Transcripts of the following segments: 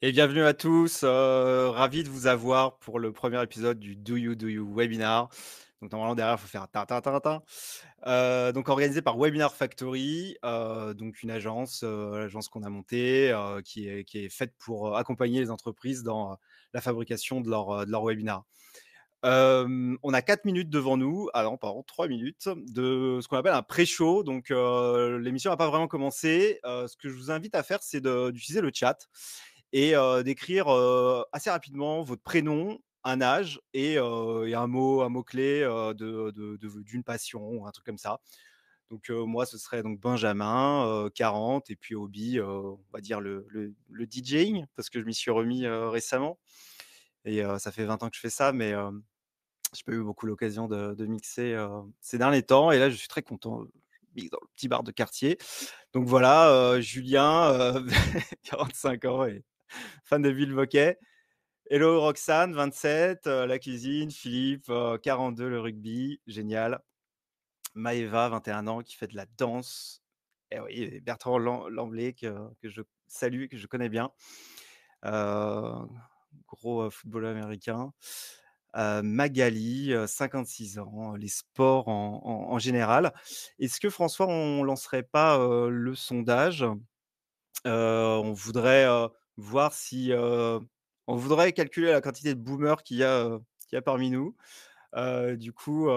Et bienvenue à tous, ravi de vous avoir pour le premier épisode du Do You webinar. Donc normalement derrière, il faut faire tin tin tin tin. Donc organisé par Webinar Factory, donc une agence, l'agence qu'on a montée, qui est faite pour, accompagner les entreprises dans, la fabrication de leur webinar. On a 4 minutes devant nous, ah non pardon 3 minutes de ce qu'on appelle un pré-show. Donc l'émission n'a pas vraiment commencé. Ce que je vous invite à faire, c'est d'utiliser le chat et d'écrire, assez rapidement votre prénom, un âge et un mot-clé, d'une passion ou un truc comme ça. Donc moi, ce serait donc Benjamin, 40 et puis hobby, on va dire le DJing parce que je m'y suis remis, récemment et ça fait 20 ans que je fais ça, mais j'ai pas eu beaucoup l'occasion de mixer, ces derniers temps et là, je suis très content, je mixe dans le petit bar de quartier. Donc voilà, Julien, 45 ans et fan de Bill Bocquet. Hello Roxane, 27, la cuisine. Philippe, 42, le rugby. Génial. Maëva, 21 ans, qui fait de la danse. Et oui, et Bertrand Lamblay, que je salue, que je connais bien. Gros footballeur américain. Magali, 56 ans, les sports en général. Est-ce que François, on lancerait pas le sondage? On voudrait voir si on voudrait calculer la quantité de boomers qu'il y a parmi nous. Du coup,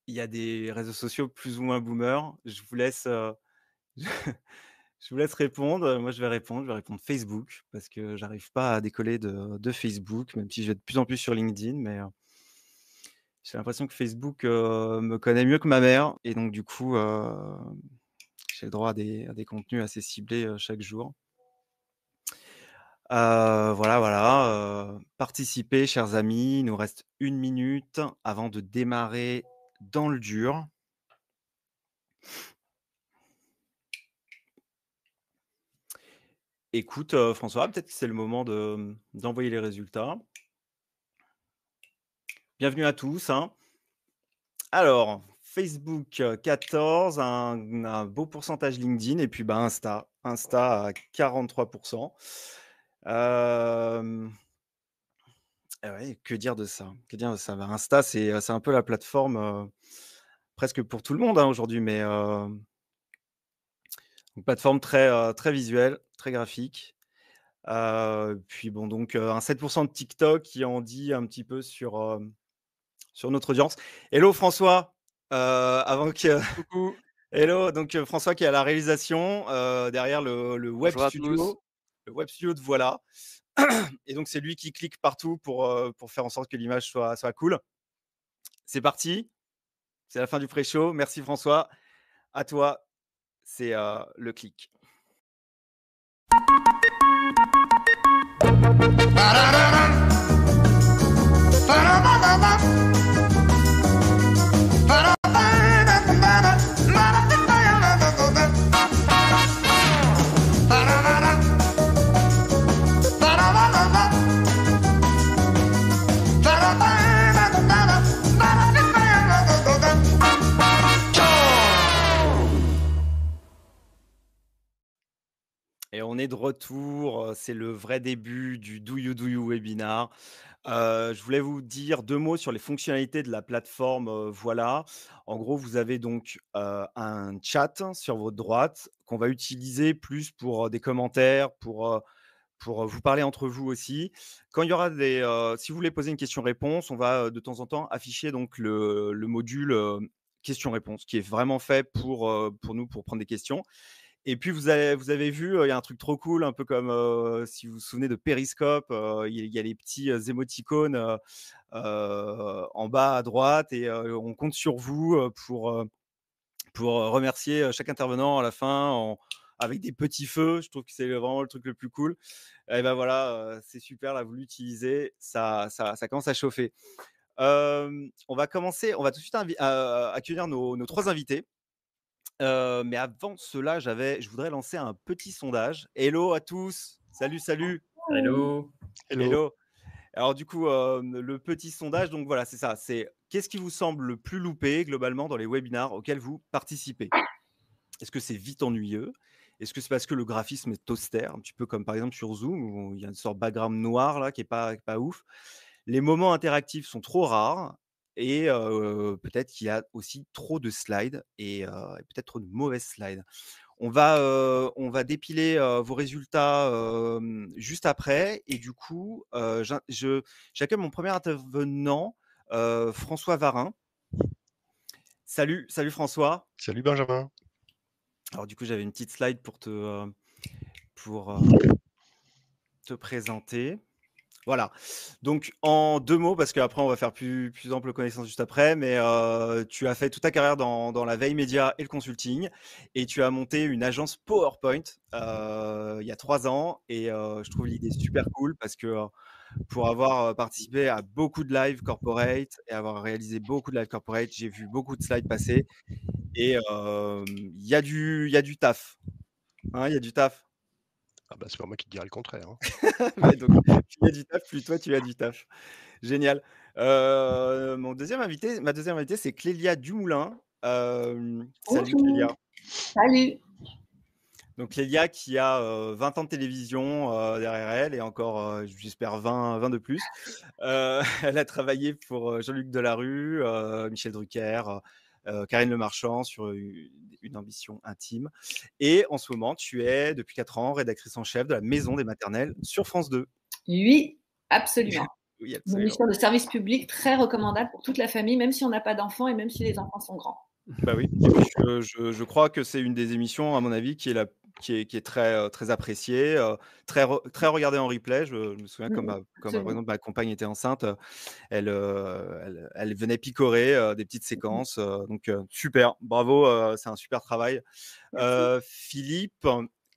il y a des réseaux sociaux plus ou moins boomers. Je vous laisse, je vous laisse répondre. Moi, je vais répondre Facebook parce que j'arrive pas à décoller de Facebook, même si je vais de plus en plus sur LinkedIn, mais j'ai l'impression que Facebook, me connaît mieux que ma mère et donc du coup, j'ai le droit à des contenus assez ciblés, chaque jour. Voilà, participez chers amis, il nous reste 1 minute avant de démarrer dans le dur. Écoute, François, peut-être que c'est le moment d'envoyer les résultats. Bienvenue à tous, hein. Alors, Facebook, 14, un beau pourcentage LinkedIn et puis, bah, Insta à 43. Et ouais, que dire de ça? Que dire de ça? Bah, Insta, c'est un peu la plateforme, presque pour tout le monde, hein, aujourd'hui, mais une plateforme très visuelle, très graphique. Puis bon, donc un 7 de TikTok qui en dit un petit peu sur notre audience. Hello François, avant que Coucou, hello, donc François qui est à la réalisation, derrière bonjour à tous. le web studio de Voilà. Et donc c'est lui qui clique partout pour faire en sorte que l'image soit cool. C'est parti, c'est la fin du pré-show. Merci François. À toi, c'est, le clic. Et on est de retour, c'est le vrai début du Do You webinar. Je voulais vous dire 2 mots sur les fonctionnalités de la plateforme, Voilà. En gros, vous avez donc, un chat sur votre droite qu'on va utiliser plus pour, des commentaires, pour vous parler entre vous aussi. Quand il y aura si vous voulez poser une question-réponse, on va, de temps en temps afficher donc le module, questions-réponses qui est vraiment fait pour nous, pour prendre des questions. Et puis vous avez vu, il y a un truc trop cool, un peu comme, si vous vous souvenez de Periscope, il y a les petits, émoticônes, en bas à droite et on compte sur vous, pour remercier, chaque intervenant à la fin avec des petits feux. Je trouve que c'est vraiment le truc le plus cool. Et ben voilà, c'est super là, vous l'utilisez, ça commence à chauffer. On va tout de suite accueillir nos 3 invités. Mais avant cela, je voudrais lancer un petit sondage. Hello à tous! Salut, salut! Hello. Hello. Hello! Alors du coup, le petit sondage, donc voilà, c'est ça, c'est qu'est-ce qui vous semble le plus loupé globalement dans les webinars auxquels vous participez? Est-ce que c'est vite ennuyeux? Est-ce que c'est parce que le graphisme est austère, un petit peu comme par exemple sur Zoom où il y a une sorte de background noir là qui est pas ouf? Les moments interactifs sont trop rares et peut-être qu'il y a aussi trop de slides et peut-être trop de mauvaises slides. On va dépiler, vos résultats, juste après et du coup, j'accueille mon premier intervenant, François Varin. Salut François. Salut Benjamin. Alors du coup, j'avais une petite slide pour, te présenter. Voilà. Donc en 2 mots, parce qu'après on va faire plus ample connaissance juste après, mais tu as fait toute ta carrière dans la veille média et le consulting et tu as monté une agence PowerPoint, il y a 3 ans et je trouve l'idée super cool parce que, pour avoir, participé à beaucoup de live corporate et avoir réalisé beaucoup de live corporate, j'ai vu beaucoup de slides passer et il y a du taf, hein, il y a du taf. Ah bah, c'est pas moi qui te dirai le contraire, hein. Ouais, donc plus il y a du taf, plus toi tu as du taf. Génial. Ma deuxième invitée, c'est Clélia Dumoulin. Salut Bonjour, Clélia. salut. Donc Clélia qui a, 20 ans de télévision, derrière elle et encore, j'espère 20 de plus. Elle a travaillé pour, Jean-Luc Delarue, Michel Drucker, Karine Le Marchand sur une ambition intime et en ce moment, tu es depuis 4 ans rédactrice en chef de la Maison des maternelles sur France 2. Oui, absolument. Oui, Une absolument. émission de service public très recommandable pour toute la famille, même si on n'a pas d'enfants et même si les enfants sont grands. Bah oui et puis je crois que c'est une des émissions, à mon avis, qui est très, très appréciée, très regardée en replay. Je me souviens Mmh, comme, par absolument. exemple, ma compagne était enceinte, elle venait picorer, des petites Mmh. séquences, donc super, bravo, c'est un super travail. Merci. Philippe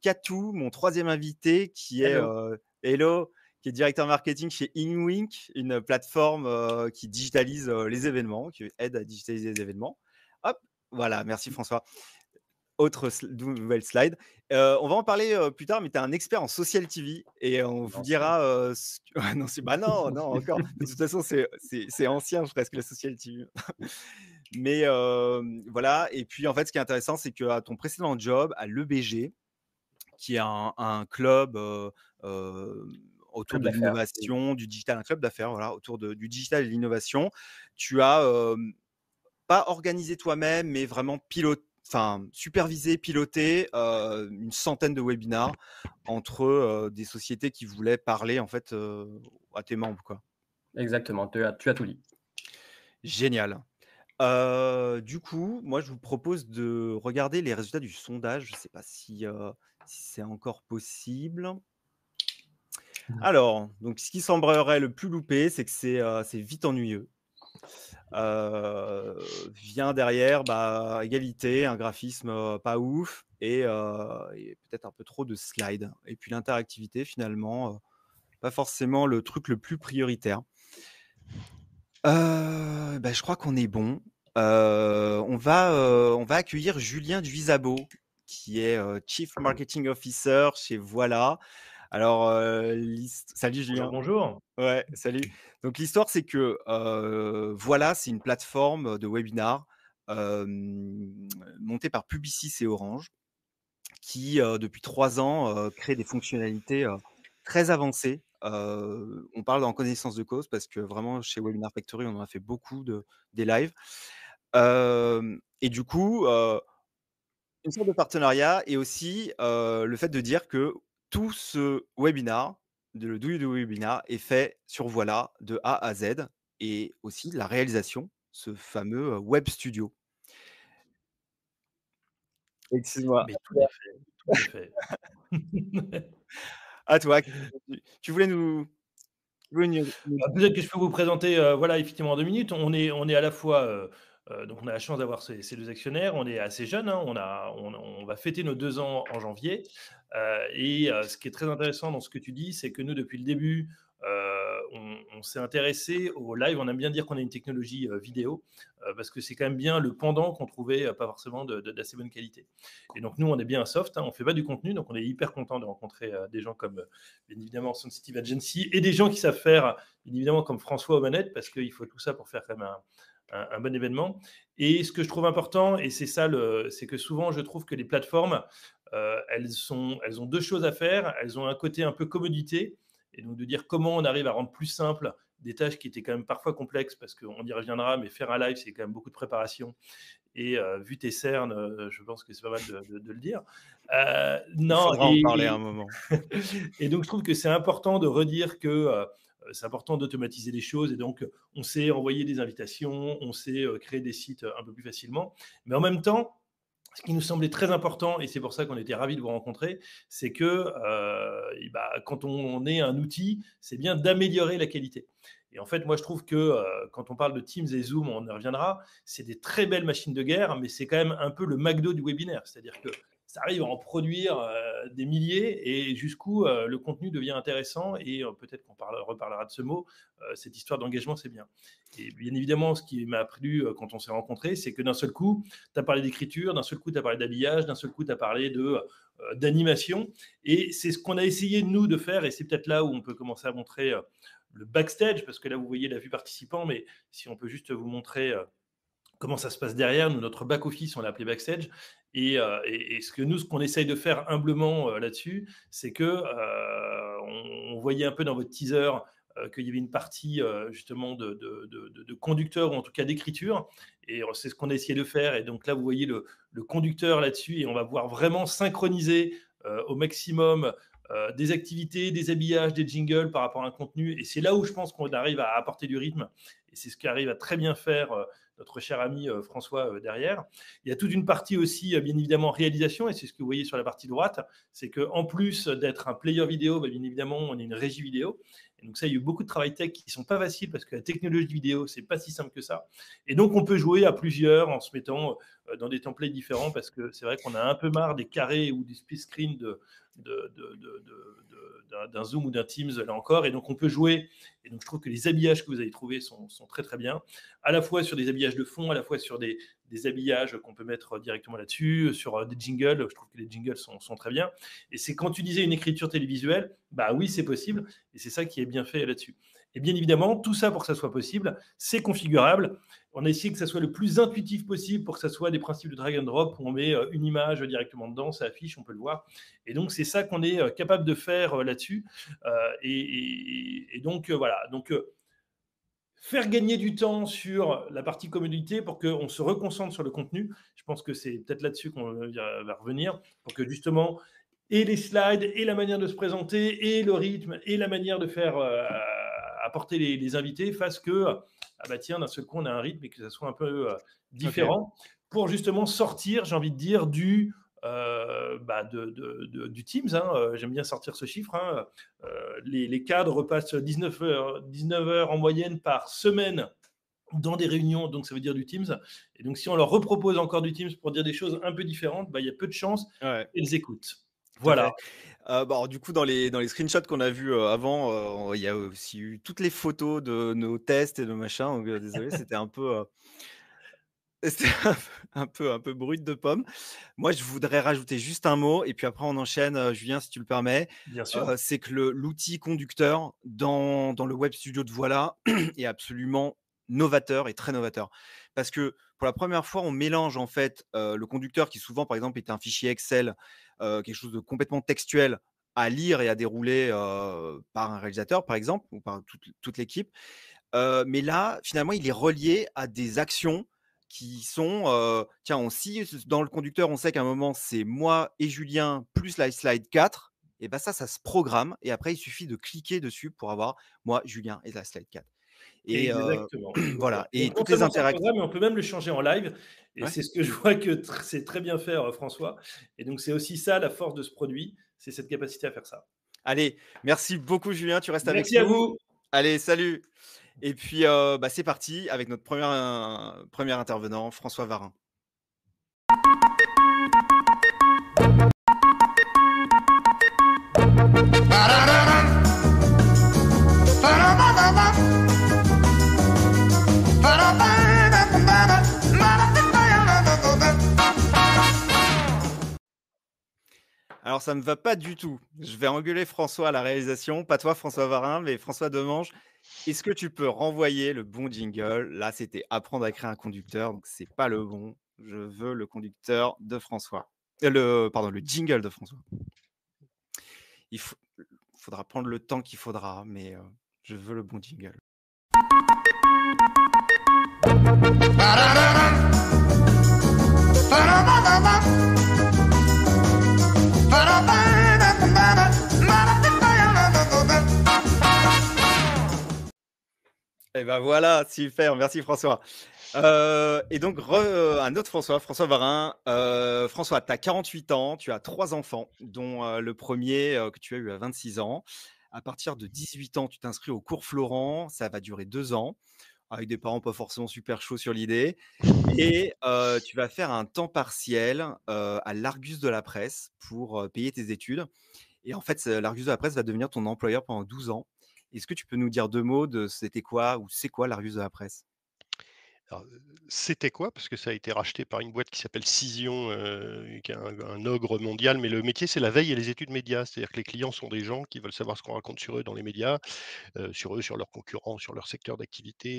Catou, mon troisième invité qui est, Hello. hello, qui est directeur marketing chez InWink, une plateforme, qui digitalise, les événements, qui aide à digitaliser les événements. Hop, voilà, merci François. Autre nouvelle slide. On va en parler, plus tard, mais tu es un expert en social TV et on vous L'ancien. dira, ce que ah non, bah, non, non, encore. De toute façon, c'est ancien presque la social TV. Mais voilà et puis, en fait, ce qui est intéressant, c'est qu'à ton précédent job à l'EBG, qui est un club, autour Club de d'affaires. Oui. l'innovation, du digital, un club d'affaires, voilà, autour du digital et de l'innovation. Tu as, pas organisé toi-même, mais vraiment supervisé, piloté, une centaine de webinars entre, des sociétés qui voulaient parler en fait, à tes membres, quoi. Exactement, tu as tout dit. Génial. Du coup, moi, je vous propose de regarder les résultats du sondage. Je ne sais pas si c'est encore possible. Alors, donc ce qui semblerait le plus loupé, c'est que c'est vite ennuyeux. Vient derrière, bah, égalité, un graphisme, pas ouf et peut-être un peu trop de slides et puis l'interactivité finalement, pas forcément le truc le plus prioritaire. Bah, je crois qu'on est bon. On va accueillir Julien Duisabo qui est, Chief Marketing Officer chez Voilà. Alors, salut Bonjour, Julien. bonjour. Ouais, salut. Donc l'histoire, c'est que, Voilà, c'est une plateforme de webinar, montée par Publicis et Orange qui, depuis 3 ans, crée des fonctionnalités, très avancées. On parle en connaissance de cause parce que vraiment chez Webinar Factory, on en a fait beaucoup des lives. Et du coup, une sorte de partenariat et aussi, le fait de dire que tout ce webinar, le Do You Do Webinar est fait sur Voilà de A à Z et aussi la réalisation, ce fameux, Web Studio. Excuse-moi. Mais tout est fait, tout est fait. À toi, tu voulais nous Peut-être que je peux vous présenter, voilà, effectivement en 2 minutes. On est à la fois, donc on a la chance d'avoir ces 2 actionnaires. On est assez jeunes, hein, on va fêter nos 2 ans en janvier, ce qui est très intéressant dans ce que tu dis, c'est que nous, depuis le début, on s'est intéressé au live. On aime bien dire qu'on a une technologie, vidéo, parce que c'est quand même bien le pendant qu'on trouvait, pas forcément d'assez bonne qualité et donc nous, on est bien un soft, hein, on fait pas du contenu, donc on est hyper content de rencontrer, des gens comme, bien évidemment Sensitive Agency et des gens qui savent faire, bien évidemment, comme François aux manettes, parce qu'il faut tout ça pour faire quand même un bon événement. Et ce que je trouve important, et c'est ça, c'est que souvent je trouve que les plateformes elles ont deux choses à faire. Elles ont un côté un peu commodité, et donc de dire comment on arrive à rendre plus simple des tâches qui étaient quand même parfois complexes, parce qu'on y reviendra, mais faire un live, c'est quand même beaucoup de préparation. Et vu tes cernes, je pense que c'est pas mal de le dire. Il Non, faudra en parler à un moment. et donc je trouve que c'est important de redire que c'est important d'automatiser les choses. Et donc, on sait envoyer des invitations, on sait créer des sites un peu plus facilement. Mais en même temps, ce qui nous semblait très important, et c'est pour ça qu'on était ravis de vous rencontrer, c'est que quand on est un outil, c'est bien d'améliorer la qualité. Et en fait, moi, je trouve que quand on parle de Teams et Zoom, on y reviendra, c'est des très belles machines de guerre, mais c'est quand même un peu le McDo du webinaire. C'est-à-dire que ça arrive à en produire des milliers, et jusqu'où le contenu devient intéressant. Et peut-être qu'on reparlera de ce mot, cette histoire d'engagement, c'est bien. Et bien évidemment, ce qui m'a plu quand on s'est rencontrés, c'est que d'un seul coup, tu as parlé d'écriture, d'un seul coup, tu as parlé d'habillage, d'un seul coup, tu as parlé d'animation. Et c'est ce qu'on a essayé, nous, de faire. Et c'est peut-être là où on peut commencer à montrer le backstage, parce que là, vous voyez la vue participant, mais si on peut juste vous montrer comment ça se passe derrière. Nous, notre back-office, on l'a appelé backstage. Et ce qu'on essaye de faire humblement là-dessus, c'est que on voyait un peu dans votre teaser qu'il y avait une partie justement de conducteur, ou en tout cas d'écriture. Et c'est ce qu'on a essayé de faire. Et donc là, vous voyez le conducteur là-dessus, et on va pouvoir vraiment synchroniser au maximum des activités, des habillages, des jingles par rapport à un contenu. Et c'est là où je pense qu'on arrive à apporter du rythme. Et c'est ce qu'arrive à très bien faire notre cher ami François derrière. Il y a toute une partie aussi, bien évidemment, réalisation, et c'est ce que vous voyez sur la partie droite, c'est qu'en plus d'être un player vidéo, bien évidemment, on est une régie vidéo. Et donc ça, il y a eu beaucoup de travail tech qui ne sont pas faciles, parce que la technologie de vidéo, c'est pas si simple que ça. Et donc, on peut jouer à plusieurs en se mettant dans des templates différents, parce que c'est vrai qu'on a un peu marre des carrés ou des split screens d'un Zoom ou d'un Teams, là encore. Et donc, on peut jouer. Et donc, je trouve que les habillages que vous avez trouvés sont très, très bien. À la fois sur des habillages de fond, à la fois sur des habillages qu'on peut mettre directement là-dessus, sur des jingles. Je trouve que les jingles sont très bien. Et c'est quand tu disais une écriture télévisuelle, bah oui, c'est possible. Et c'est ça qui est bien fait là-dessus. Et bien évidemment, tout ça, pour que ça soit possible, c'est configurable. On a essayé que ça soit le plus intuitif possible, pour que ça soit des principes de drag and drop, où on met une image directement dedans, ça affiche, on peut le voir. Et donc, c'est ça qu'on est capable de faire là-dessus. Et donc, voilà. Donc, faire gagner du temps sur la partie communauté pour qu'on se reconcentre sur le contenu. Je pense que c'est peut-être là-dessus qu'on va revenir, pour que justement, et les slides, et la manière de se présenter, et le rythme, et la manière de faire apporter les invités fassent que, ah bah tiens, d'un seul coup, on a un rythme, et que ça soit un peu différent, pour justement sortir, j'ai envie de dire, du Teams. J'aime bien sortir ce chiffre. Les cadres repassent 19 heures en moyenne par semaine dans des réunions, donc ça veut dire du Teams. Et donc, si on leur repropose encore du Teams pour dire des choses un peu différentes, il y a peu de chances qu'ils écoutent. Voilà. Alors, du coup, dans les screenshots qu'on a vus avant, il y a aussi eu toutes les photos de nos tests et de machin. Donc, désolé, c'était un peu... C'était un peu brut de pomme. Moi, je voudrais rajouter juste un mot, et puis après on enchaîne, Julien, si tu le permets. Bien sûr. C'est que l'outil conducteur dans le web studio de Voilà est absolument novateur, et très novateur. Parce que pour la première fois, on mélange en fait le conducteur, qui souvent, par exemple, est un fichier Excel, quelque chose de complètement textuel à lire et à dérouler par un réalisateur, par exemple, ou par toute l'équipe. Mais là, finalement, il est relié à des actions qui sont, tiens, dans le conducteur, on sait qu'à un moment, c'est moi et Julien plus la slide 4. Et bien ça se programme. Et après, il suffit de cliquer dessus pour avoir moi, Julien et la slide 4. Et Exactement. voilà. Et Donc, toutes les interactions. mais on peut même le changer en live. Et Ouais. c'est ce que je vois que c'est très bien fait, François. Et donc, c'est aussi ça, la force de ce produit. C'est cette capacité à faire ça. Allez, merci beaucoup, Julien. Tu restes avec nous. Merci à vous. Allez, salut. Et puis, c'est parti avec notre premier intervenant, François Varin. Alors, ça ne me va pas du tout. Je vais engueuler François à la réalisation. Pas toi, François Varin, mais François Demange. Est-ce que tu peux renvoyer le bon jingle? Là, c'était apprendre à créer un conducteur, donc c'est pas le bon. Je veux le conducteur de François. Pardon, le jingle de François. Il faudra prendre le temps qu'il faudra, mais je veux le bon jingle. Et ben voilà, super, merci François. Et donc, un autre François Varin. François, tu as 48 ans, tu as 3 enfants, dont le premier que tu as eu à 26 ans. À partir de 18 ans, tu t'inscris au cours Florent, ça va durer 2 ans, avec des parents pas forcément super chauds sur l'idée. Et tu vas faire un temps partiel à l'Argus de la Presse pour payer tes études. Et en fait, l'Argus de la Presse va devenir ton employeur pendant 12 ans. Est-ce que tu peux nous dire 2 mots de c'était quoi ou c'est quoi l'Argus de la Presse? Alors, c'était quoi? Parce que ça a été racheté par une boîte qui s'appelle Cision, qui est un ogre mondial, mais le métier, c'est la veille et les études médias. C'est-à-dire que les clients sont des gens qui veulent savoir ce qu'on raconte sur eux dans les médias, sur eux, sur leurs concurrents, sur leur secteur d'activité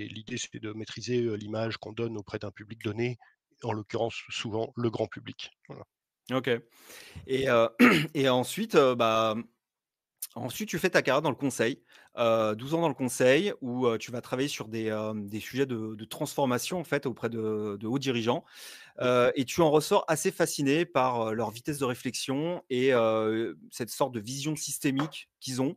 et l'idée, c'est de maîtriser, l'image qu'on donne auprès d'un public donné, en l'occurrence, souvent, le grand public. Voilà. OK. Et et ensuite, ensuite tu fais ta carrière dans le conseil. 12 ans dans le conseil où, tu vas travailler sur des sujets de transformation en fait auprès de hauts dirigeants. Mmh. Et tu en ressors assez fasciné par, leur vitesse de réflexion et cette sorte de vision systémique qu'ils ont.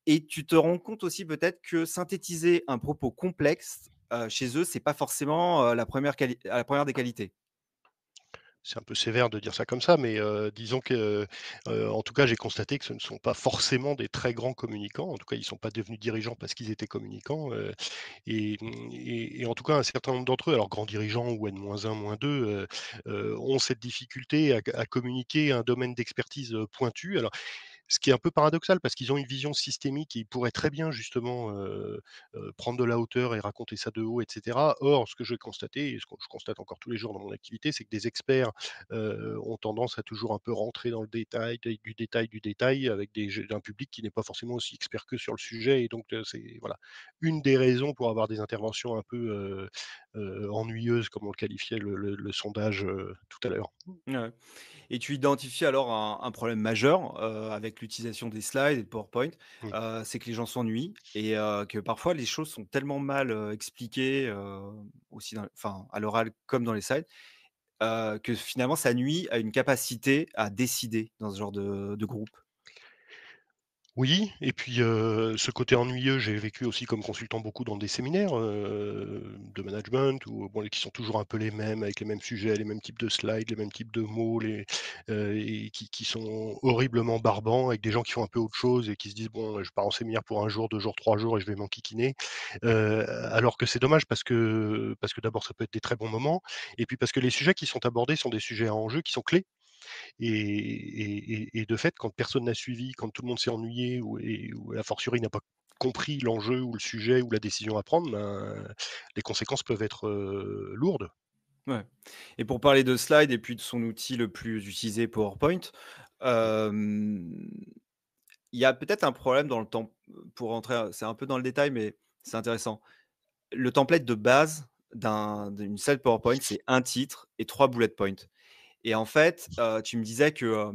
Et tu te rends compte aussi peut-être que synthétiser un propos complexe, chez eux, c'est pas forcément, la première des qualités. C'est un peu sévère de dire ça comme ça, mais disons que, en tout cas, j'ai constaté que ce ne sont pas forcément des très grands communicants. En tout cas, ils ne sont pas devenus dirigeants parce qu'ils étaient communicants, et en tout cas, un certain nombre d'entre eux, alors grands dirigeants ou N-1, -2, ont cette difficulté à communiquer un domaine d'expertise, pointu. Alors ce qui est un peu paradoxal parce qu'ils ont une vision systémique et ils pourraient très bien justement, prendre de la hauteur et raconter ça de haut et cetera. Or, ce que j'ai constaté et ce que je constate encore tous les jours dans mon activité, c'est que des experts, ont tendance à toujours un peu rentrer dans le détail, du détail avec un public qui n'est pas forcément aussi expert qu'eux sur le sujet et donc c'est voilà, une des raisons pour avoir des interventions un peu, ennuyeuses comme on le qualifiait le sondage, tout à l'heure. Ouais. Et tu identifies alors un problème majeur, avec l'utilisation des slides et de PowerPoint, Mmh. c'est que les gens s'ennuient et que parfois les choses sont tellement mal, expliquées, aussi à l'oral comme dans les slides, que finalement ça nuit à une capacité à décider dans ce genre de groupe. Oui et puis, ce côté ennuyeux, j'ai vécu aussi comme consultant beaucoup dans des séminaires, de management ou bon, qui sont toujours un peu les mêmes, avec les mêmes sujets, les mêmes types de slides, les mêmes types de mots, et qui sont horriblement barbants, avec des gens qui font un peu autre chose et qui se disent: «Bon, je pars en séminaire pour 1 jour, 2 jours, 3 jours et je vais m'enquiquiner». Alors que c'est dommage parce que d'abord ça peut être des très bons moments et puis parce que les sujets qui sont abordés sont des sujets à enjeu qui sont clés. Et de fait, quand personne n'a suivi, quand tout le monde s'est ennuyé ou a fortiori n'a pas compris l'enjeu ou le sujet ou la décision à prendre, ben, les conséquences peuvent être, lourdes. Ouais. Et pour parler de slides et puis de son outil le plus utilisé, PowerPoint, hem, il y a peut-être un problème dans le temps pour rentrer, c'est un peu dans le détail, mais c'est intéressant. Le template de base d'une slide PowerPoint, c'est un titre et 3 bullet points. Et en fait, tu me disais que,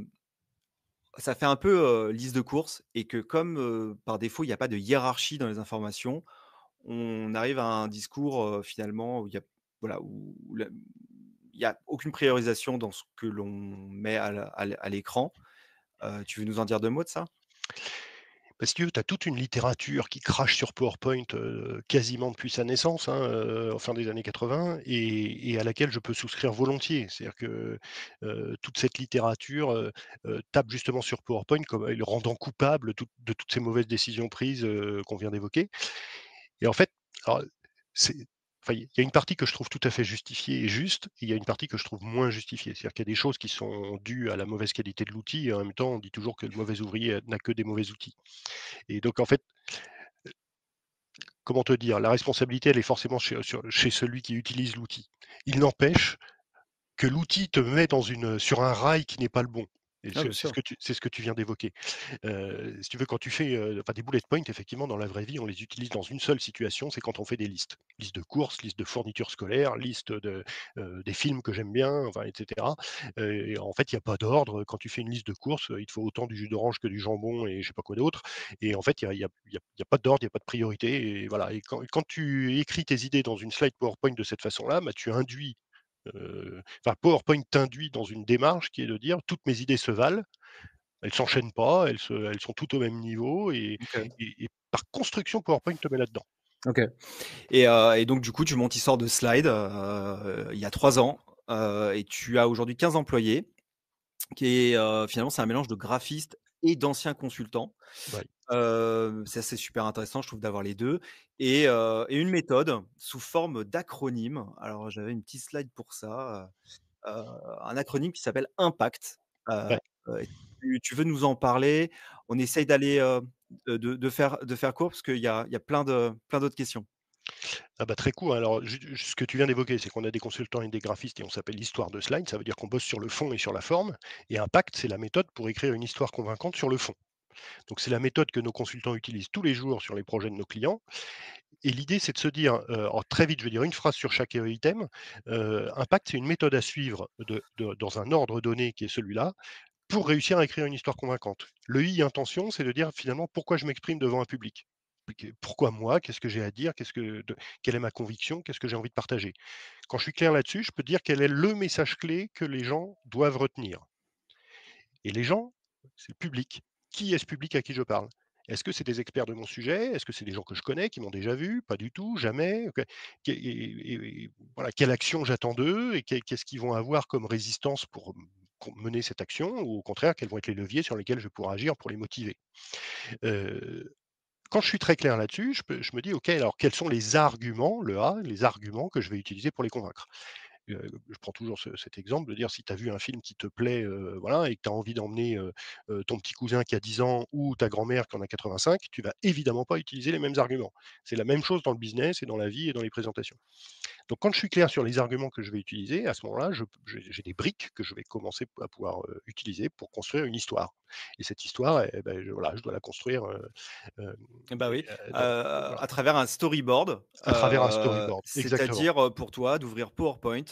ça fait un peu, liste de courses et que comme, par défaut, il y a pas de hiérarchie dans les informations, on arrive à un discours, finalement où il y a voilà, où la il y a aucune priorisation dans ce que l'on met à l'écran. Tu veux nous en dire 2 mots de ça? Parce que tu as toute une littérature qui crache sur PowerPoint, quasiment depuis sa naissance, hein, en fin des années 80 et à laquelle je peux souscrire volontiers. C'est-à-dire que, toute cette littérature, tape justement sur PowerPoint comme le rendant coupable de toutes ces mauvaises décisions prises, qu'on vient d'évoquer. Et en fait, alors, c'est il y a une partie que je trouve tout à fait justifiée et juste, et il y a une partie que je trouve moins justifiée. C'est-à-dire qu'il y a des choses qui sont dues à la mauvaise qualité de l'outil et en même temps, on dit toujours que le mauvais ouvrier n'a que des mauvais outils. Et donc en fait, comment te dire? La responsabilité, elle est forcément chez celui qui utilise l'outil. Il n'empêche que l'outil te met sur un rail qui n'est pas le bon. Et Ah, bien c'est sûr. ce que tu viens d'évoquer. Si tu veux, quand tu fais, enfin des bullet points, effectivement, dans la vraie vie, on les utilise dans une seule situation, c'est quand on fait des listes. Liste de courses, liste de fournitures scolaires, liste des films que j'aime bien, enfin et cetera. Et en fait, il y a pas d'ordre. Quand tu fais une liste de courses, il te faut autant du jus d'orange que du jambon et je sais pas quoi d'autre. Et en fait, il y a pas d'ordre, il y a pas de priorité et voilà. Et quand tu écris tes idées dans une slide PowerPoint de cette façon-là, bah, tu induis, enfin PowerPoint t'induit dans une démarche qui est de dire: «Toutes mes idées se valent, elles s'enchaînent pas, elles sont toutes au même niveau» OK. et par construction, PowerPoint te met là-dedans. OK. Et donc du coup, tu montes Histoire de Slide, il y a 3 ans, et tu as aujourd'hui 15 employés qui est, finalement, c'est un mélange de graphistes et d'anciens consultants. Ouais. Ça, c'est super intéressant, je trouve, d'avoir les 2 et une méthode sous forme d'acronyme. Alors, j'avais une petite slide pour ça, un acronyme qui s'appelle IMPACT. Heu Ouais. tu veux nous en parler? On essaye d'aller, de faire court parce qu'il y a plein d'autres questions. Ah bah, très court. Alors, ce que tu viens d'évoquer, c'est qu'on a des consultants et des graphistes et on s'appelle l'histoire de slide. Ça veut dire qu'on bosse sur le fond et sur la forme. Et Impact, c'est la méthode pour écrire une histoire convaincante sur le fond. Donc, c'est la méthode que nos consultants utilisent tous les jours sur les projets de nos clients. Et l'idée, c'est de se dire, très vite, je vais dire une phrase sur chaque item. Impact, c'est une méthode à suivre dans un ordre donné qui est celui-là, pour réussir à écrire une histoire convaincante. Le I intention, c'est de dire finalement pourquoi je m'exprime devant un public. Pourquoi moi? Qu'est-ce que j'ai à dire? Quelle est ma conviction? Qu'est-ce que j'ai envie de partager? Quand je suis clair là-dessus, je peux dire quel est le message clé que les gens doivent retenir. Et les gens, c'est le public. Qui est ce public à qui je parle? Est-ce que c'est des experts de mon sujet? Est-ce que c'est des gens que je connais, qui m'ont déjà vu? Pas du tout, jamais. Ok. Et voilà, quelle action j'attends d'eux et qu'est-ce qu'ils vont avoir comme résistance pour mener cette action? Ou au contraire, quels vont être les leviers sur lesquels je pourrai agir pour les motiver? Euh, Quand je suis très clair là-dessus, je me dis, OK, alors quels sont les arguments, le A, les arguments que je vais utiliser pour les convaincre? Je prends toujours cet exemple de dire si tu as vu un film qui te plaît, voilà et que tu as envie d'emmener, ton petit cousin qui a 10 ans ou ta grand-mère qui en a 85, tu vas évidemment pas utiliser les mêmes arguments. C'est la même chose dans le business et dans la vie et dans les présentations. Donc quand je suis clair sur les arguments que je vais utiliser, à ce moment-là, j'ai des briques que je vais commencer à pouvoir, utiliser pour construire une histoire et cette histoire et bah, voilà, je dois la construire, hem Bah oui, dans voilà, à travers un storyboard, à travers un storyboard. Exactement. c'est-à-dire, pour toi, d'ouvrir PowerPoint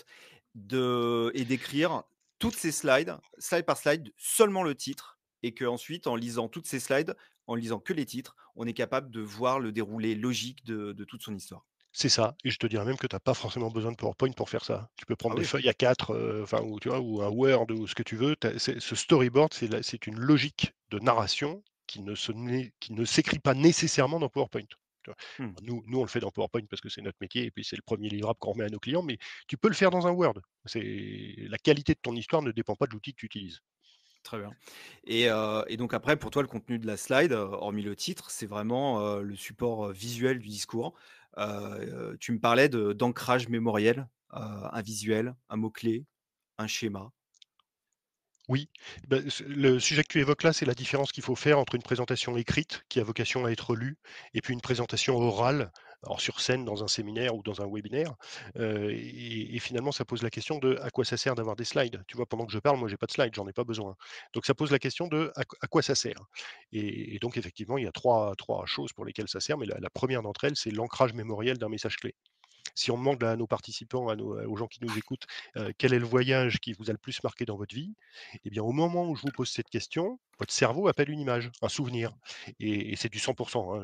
et d'écrire toutes ces slides, slide par slide, seulement le titre et qu'ensuite, en lisant toutes ces slides, en lisant que les titres, on est capable de voir le déroulé logique de toute son histoire. C'est ça et je te dirais même que tu as pas forcément besoin de PowerPoint pour faire ça. Tu peux Ah prendre des oui, feuilles A4, enfin ou tu vois, ou un Word ou ce que tu veux. Ce storyboard, c'est une logique de narration qui ne s'écrit pas nécessairement dans PowerPoint, tu vois? mmh, Nous, on le fait dans PowerPoint parce que c'est notre métier et puis c'est le premier livrable qu'on remet à nos clients, mais tu peux le faire dans un Word. La qualité de ton histoire ne dépend pas de l'outil que tu utilises. très bien et donc après, pour toi, le contenu de la slide, hormis le titre, c'est vraiment, le support, visuel du discours. Tu me parlais d'ancrage mémoriel, un visuel, un mot-clé, un schéma. Oui, bah, le sujet que tu évoques là, c'est la différence qu'il faut faire entre une présentation écrite, qui a vocation à être lue, et puis une présentation orale, alors sur scène dans un séminaire ou dans un webinaire. Et finalement, ça pose la question de à quoi ça sert d'avoir des slides. Tu vois, pendant que je parle, moi, j'ai pas de slides, j'en ai pas besoin. Donc ça pose la question de à quoi ça sert. Et donc effectivement, il y a trois choses pour lesquelles ça sert, mais la première d'entre elles, c'est l'ancrage mémoriel d'un message clé. Si on demande à nos participants, aux gens qui nous écoutent, quel est le voyage qui vous a le plus marqué dans votre vie? Eh bien, au moment où je vous pose cette question, votre cerveau appelle une image, un souvenir et c'est du 100 hein,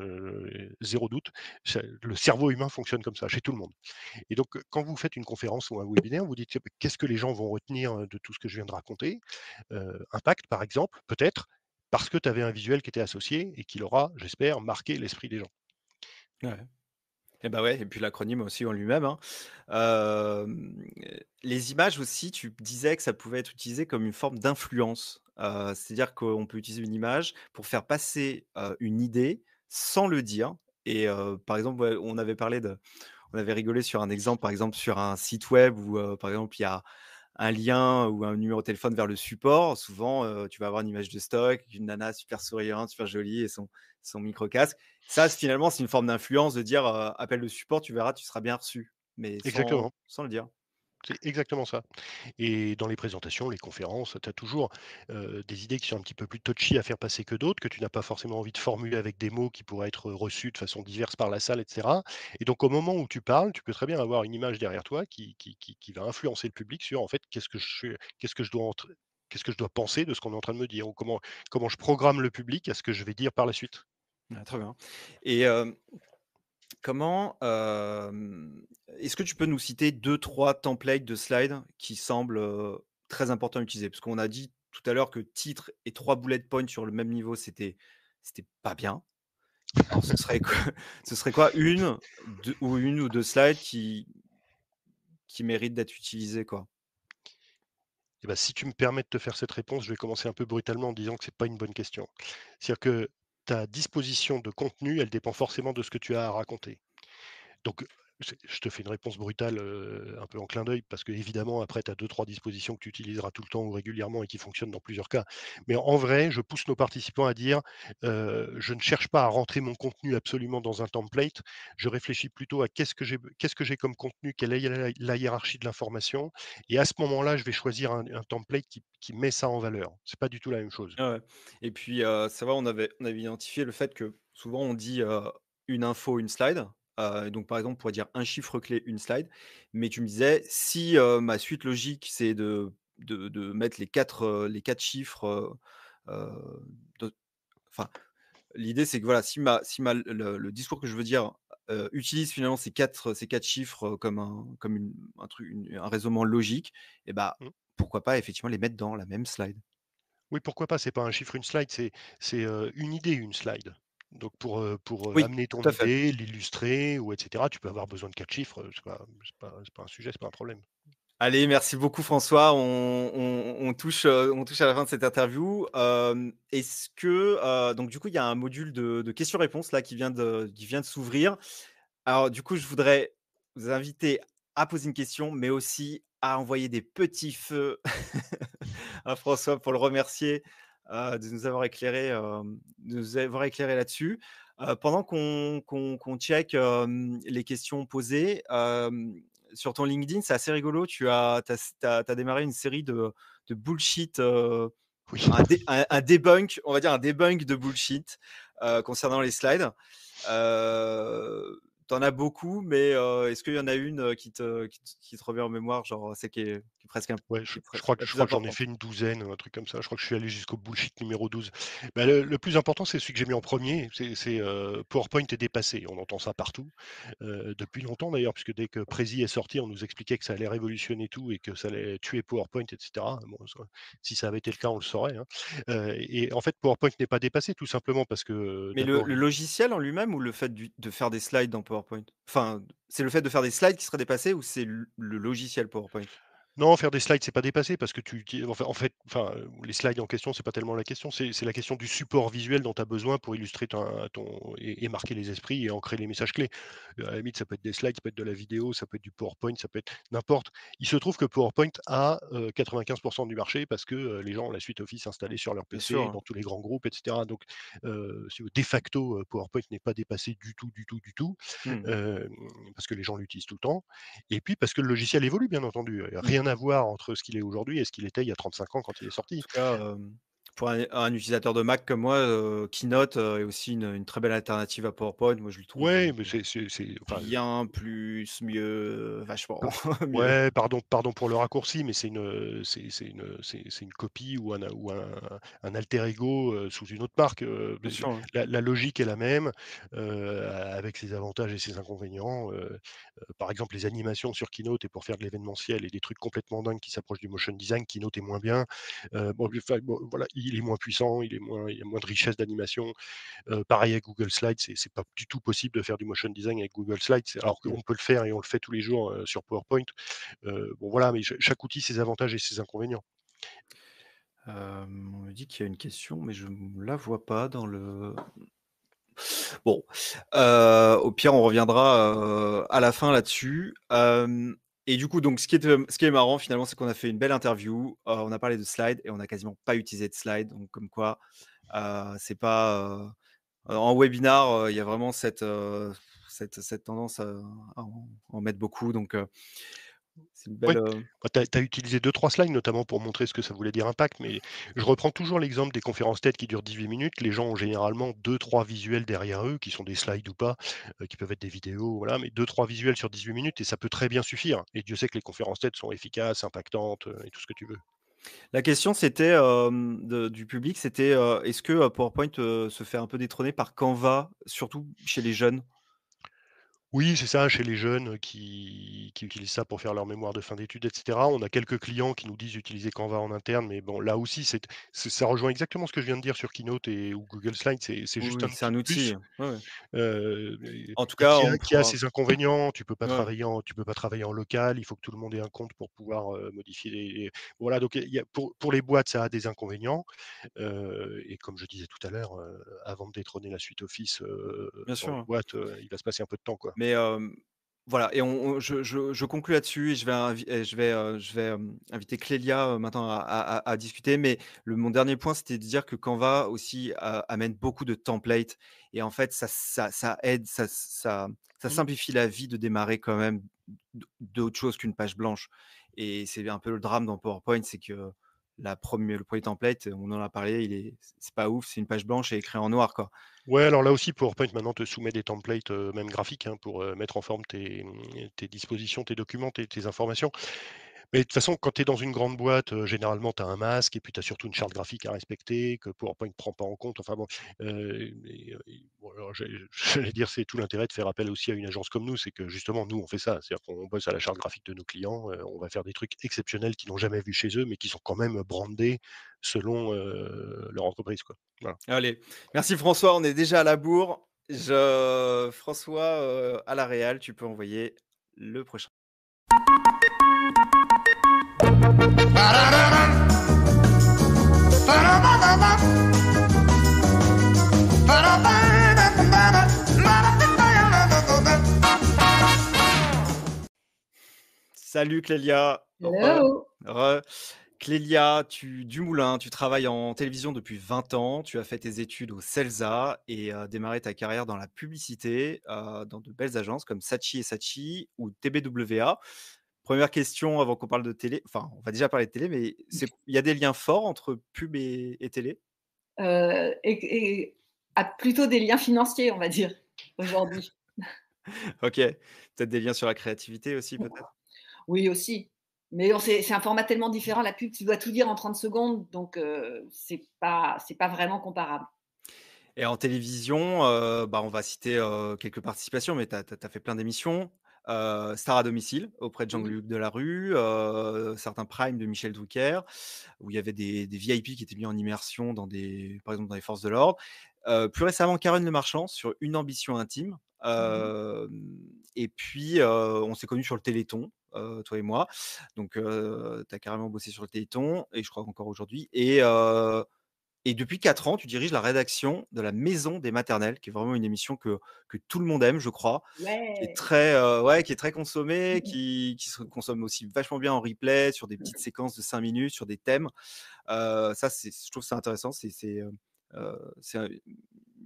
0 doute. Le cerveau humain fonctionne comme ça, chez tout le monde et donc, quand vous faites une conférence ou un webinaire, vous dites: «Qu'est-ce que les gens vont retenir, de tout ce que je viens de raconter?» Impact, par exemple, peut-être, parce que tu avais un visuel qui était associé et qui aura, j'espère, marqué l'esprit des gens. Ouais. Et bah, ouais et puis l'acronyme aussi en lui-même, hein. Les images aussi, tu disais que ça pouvait être utilisé comme une forme d'influence. C'est-à-dire qu'on peut utiliser une image pour faire passer, une idée sans le dire par exemple, ouais, on avait rigolé sur un exemple, par exemple, sur un site web où, par exemple, il y a un lien ou un numéro de téléphone vers le support. Souvent, tu vas avoir une image de stock, une nana super souriante, super jolie et son micro casque. Ça, finalement, c'est une forme d'influence de dire, «Appelle le support, tu verras, tu seras bien reçu», mais sans Exactement. le dire. C'est exactement ça. Et dans les présentations, les conférences, tu as toujours des idées qui sont un petit peu plus touchy à faire passer que d'autres, que tu n'as pas forcément envie de formuler avec des mots qui pourraient être reçus de façon diverse par la salle, etc. Et donc au moment où tu parles, tu peux très bien avoir une image derrière toi qui va influencer le public sur en fait qu'est-ce que je dois qu'est-ce que je dois penser de ce qu'on est en train de me dire, ou comment je programme le public à ce que je vais dire par la suite. Ouais, très bien. Et comment, est-ce que tu peux nous citer 2-3 templates de slides qui semblent, très importants à utiliser? Parce qu'on a dit tout à l'heure que titre et 3 bullet points sur le même niveau, c'était pas bien. Alors ce serait quoi ce serait quoi 1 ou 2 slides qui méritent d'être utilisés, quoi? Eh ben, si tu me permets de te faire cette réponse, je vais commencer un peu brutalement en disant que c'est pas une bonne question. C'est-à-dire que ta disposition de contenu, elle dépend forcément de ce que tu as à raconter. Donc, je te fais une réponse brutale, un peu en clin d'œil, parce que évidemment après tu as 2-3 dispositions que tu utiliseras tout le temps ou régulièrement et qui fonctionnent dans plusieurs cas. Mais en vrai, je pousse nos participants à dire, je ne cherche pas à rentrer mon contenu absolument dans un template. Je réfléchis plutôt à qu'est-ce que j'ai comme contenu, quelle est la hiérarchie de l'information, et à ce moment-là, je vais choisir un template qui met ça en valeur. C'est pas du tout la même chose. Ouais, ouais. Et puis, c'est vrai, on avait identifié le fait que souvent on dit, une info, une slide. Donc par exemple, on pourrait dire un chiffre clé, une slide. Mais tu me disais, si, ma suite logique, c'est de mettre les quatre chiffres, heu, de enfin, l'idée c'est que voilà, si ma le discours que je veux dire, utilise finalement ces quatre chiffres, comme un raisonnement logique, et bah, Mmh. pourquoi pas effectivement les mettre dans la même slide? Oui, pourquoi pas, c'est pas un chiffre, une slide, c'est une idée, une slide. Donc pour Oui, amener ton tout à fait. idée, l'illustrer ou et cetera, tu peux avoir besoin de 4 chiffres, c'est pas un sujet, c'est pas un problème. Allez, merci beaucoup François. On touche à la fin de cette interview. Est-ce que, donc du coup, il y a un module de questions-réponses là qui vient de s'ouvrir. Alors du coup, je voudrais vous inviter à poser une question, mais aussi à envoyer des petits feux à François pour le remercier, de nous avoir éclairé là-dessus. Pendant qu'on check, les questions posées, sur ton LinkedIn, c'est assez rigolo. Tu as démarré une série de bullshit, Oui. un debunk, on va dire un debunk de bullshit, concernant les slides. Tu as beaucoup, mais est-ce qu'il y en a une, qui te revient en mémoire, genre celle qui est presque Ouais, je qui est je presque crois que la je plus crois que j'en ai importante? fait une douzaine, un truc comme ça. Je crois que je suis allé jusqu'au bullshit numéro 12. Bah, le plus important, c'est celui que j'ai mis en premier. C'est PowerPoint est dépassé. On entend ça partout, depuis longtemps d'ailleurs, puisque dès que Prezi est sorti, on nous expliquait que ça allait révolutionner tout et que ça allait tuer PowerPoint et cetera. Bon, ça si ça avait été le cas, on le saurait, hein. Et en fait, PowerPoint n'est pas dépassé tout simplement parce que, Mais le d'abord, le il logiciel en lui-même ou le fait de faire des slides dans PowerPoint? Enfin, c'est le fait de faire des slides qui serait dépassé ou c'est le logiciel PowerPoint? non, faire des slides, c'est pas dépassé parce que les slides en question, c'est pas tellement la question, c'est la question du support visuel dont tu as besoin pour illustrer ton et marquer les esprits et ancrer les messages clés. À la limite, ça peut être des slides, ça peut être de la vidéo, ça peut être du PowerPoint, ça peut être n'importe. Il se trouve que PowerPoint a 95 du marché parce que, les gens ont la suite Office installée sur leur Bien sûr, PC, hein. dans tous les grands groupes et cetera. Donc, de facto, PowerPoint n'est pas dépassé du tout, du tout, du tout, Mmh. hem, parce que les gens l'utilisent tout le temps. Et puis parce que le logiciel évolue, bien entendu. Mmh. Rien à voir entre ce qu'il est aujourd'hui et ce qu'il était il y a 35 ans quand il est En sorti. tout cas, pour un utilisateur de Mac comme moi, Keynote, est aussi une très belle alternative à PowerPoint. Moi, je le trouve, Ouais, mais c'est enfin, bien plus, mieux, vachement Pe mieux. ouais, pardon pour le raccourci, mais c'est une copie ou un alter ego, sous une autre marque, Bien sûr, ouais. la logique est la même, avec ses avantages et ses inconvénients, par exemple, les animations sur Keynote et pour faire de l'événementiel et des trucs complètement dingues qui s'approchent du motion design, Keynote est moins bien. Bon, voilà, il est moins puissant, il y a moins de richesse d'animation. Pareil avec Google Slides, c'est pas du tout possible de faire du motion design avec Google Slides, alors Mmh. qu'on peut le faire et on le fait tous les jours, sur PowerPoint. Bon voilà, mais chaque outil ses avantages et ses inconvénients. On me dit qu'il y a une question, mais je ne la vois pas dans le bon, au pire, on reviendra, à la fin là-dessus. Et du coup, donc ce qui est marrant finalement, c'est qu'on a fait une belle interview, on a parlé de slides et on a quasiment pas utilisé de slides, donc comme quoi, c'est pas, en webinar, il y a vraiment cette tendance à en mettre beaucoup, donc C'est une Oui, belle, tu as utilisé 2-3 slides notamment pour montrer ce que ça voulait dire impact, mais je reprends toujours l'exemple des conférences TED qui durent 18 minutes. Les gens ont généralement 2-3 visuels derrière eux, qui sont des slides ou pas, qui peuvent être des vidéos, voilà, mais 2-3 visuels sur 18 minutes et ça peut très bien suffire. Et Dieu sait que les conférences TED sont efficaces, impactantes, et tout ce que tu veux. La question c'était, du public, c'était, est-ce que, PowerPoint, se fait un peu détrôner par Canva, surtout chez les jeunes? Oui, c'est ça, chez les jeunes, qui utilisent ça pour faire leur mémoire de fin d'études et cetera. On a quelques clients qui nous disent d'utiliser Canva en interne, mais bon, là aussi, ça rejoint exactement ce que je viens de dire sur Keynote ou Google Slides. C'est Oui, juste un oui, c'est outil un de outil, plus, ouais, ouais. et En tout et cas, on qui a pourra ses inconvénients. ouais. Tu peux pas travailler en local, il faut que tout le monde ait un compte pour pouvoir, modifier les voilà, donc il y a pour les boîtes, ça a des inconvénients, et comme je disais tout à l'heure, avant de détrôner la suite Office, Bien dans les sûr. boîtes, il va se passer un peu de temps, quoi. Mais, voilà et on je conclus là-dessus et je vais, inviter Clélia, maintenant à discuter. Mais mon dernier point, c'était de dire que Canva aussi, amène beaucoup de templates et en fait, ça aide, ça Mmh. simplifie la vie de démarrer quand même d'autre chose qu'une page blanche et c'est un peu le drame dans PowerPoint, c'est que le 1er template, on en a parlé, c'est pas ouf, c'est une page blanche et écrit en noir, quoi. Ouais, alors là aussi, PowerPoint maintenant te soumet des templates, même graphiques, hein, pour, mettre en forme tes dispositions, tes documents, tes informations. Mais de toute façon, quand tu es dans une grande boîte, généralement, tu as un masque et puis tu as surtout une charte graphique à respecter que PowerPoint ne prend pas en compte. Enfin bon, bon alors j'allais dire, c'est tout l'intérêt de faire appel aussi à une agence comme nous, c'est que justement, nous, on fait ça. C'est-à-dire qu'on bosse à la charte graphique de nos clients, on va faire des trucs exceptionnels qu'ils n'ont jamais vus chez eux, mais qui sont quand même brandés selon, leur entreprise, quoi. Voilà. Allez, merci François, on est déjà à la bourre. François, à la réal, tu peux envoyer le prochain. Salut Clélia. Hello. Re. Clélia, Dumoulin, tu travailles en télévision depuis 20 ans, tu as fait tes études au CELSA et démarré ta carrière dans la publicité, dans de belles agences comme Saatchi& Saatchi ou TBWA. Première question avant qu'on parle de télé, enfin, on va déjà parler de télé, mais il y a des liens forts entre pub et télé? Et a plutôt des liens financiers, on va dire, aujourd'hui. OK. Peut-être des liens sur la créativité aussi, peut-être? Oui, aussi. Mais c'est un format tellement différent, la pub, tu dois tout dire en 30 secondes, donc c'est pas vraiment comparable. Et en télévision, bah, on va citer, quelques participations, mais tu as fait plein d'émissions. Star à domicile auprès de Oui. Jean-Luc Delarue, certains primes de Michel Drucker, où il y avait des VIP qui étaient mis en immersion par exemple dans les forces de l'ordre. Plus récemment, Caroline Lemarchand sur Une ambition intime. Mmh. Et puis, on s'est connus sur le Téléthon, toi et moi. Donc, tu as carrément bossé sur le Téléthon et je crois encore aujourd'hui et depuis 4 ans, tu diriges la rédaction de La Maison des maternelles, qui est vraiment une émission que tout le monde aime, je crois, qui est Ouais. très, ouais, qui est très consommée, qui se consomme aussi vachement bien en replay, sur des petites séquences de 5 minutes, sur des thèmes. Ça, je trouve ça intéressant. C'est un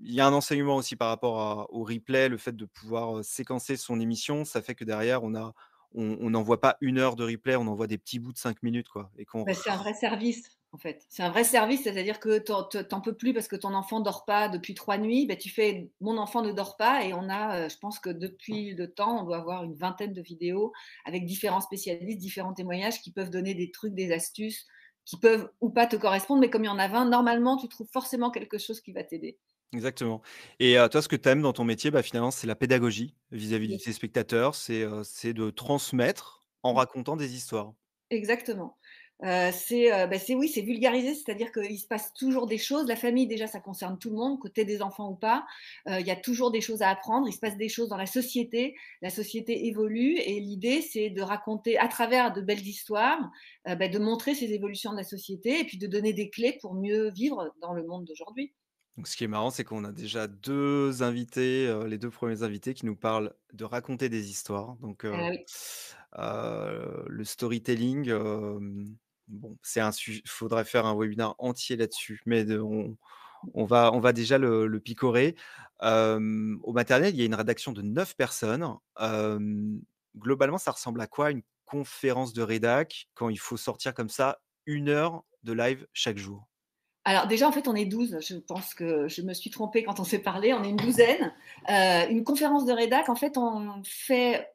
il y a un enseignement aussi par rapport au replay, le fait de pouvoir, séquencer son émission, ça fait que derrière on n'envoie pas 1 heure de replay, on envoie des petits bouts de 5 minutes, quoi et qu'on Bah, c'est un vrai service, en fait. C'est un vrai service, c'est-à-dire que tu en peux plus parce que ton enfant dort pas depuis 3 nuits, bah, tu fais: «Mon enfant ne dort pas» et on a, je pense que depuis le temps, on doit avoir une vingtaine de vidéos avec différents spécialistes, différents témoignages qui peuvent donner des trucs, des astuces, qui peuvent ou pas te correspondre, mais comme il y en a 20, normalement, tu trouves forcément quelque chose qui va t'aider. exactement et toi, ce que tu aimes dans ton métier, bah, finalement, c'est la pédagogie vis-à-vis Yes. de tes spectateurs, c'est de transmettre en racontant des histoires. Exactement. C'est oui, c'est vulgarisé, c'est-à-dire qu'il se passe toujours des choses. La famille, déjà, ça concerne tout le monde, que tu des enfants ou pas. Il y a toujours des choses à apprendre. Il se passe des choses dans la société. La société évolue et l'idée, c'est de raconter à travers de belles histoires, de montrer ces évolutions de la société et puis de donner des clés pour mieux vivre dans le monde d'aujourd'hui. Donc ce qui est marrant, c'est qu'on a déjà 2 invités, les 2 premiers invités qui nous parlent de raconter des histoires. Donc Oui. le storytelling, bon, faudrait faire un webinaire entier là-dessus, mais on va déjà le picorer. Au maternel, il y a une rédaction de 9 personnes. Globalement, ça ressemble à quoi une conférence de rédac quand il faut sortir comme ça 1 heure de live chaque jour? Alors déjà, en fait, on est 12. Je pense que je me suis trompée quand on s'est parlé. On est une douzaine. Une conférence de rédac, en fait, on fait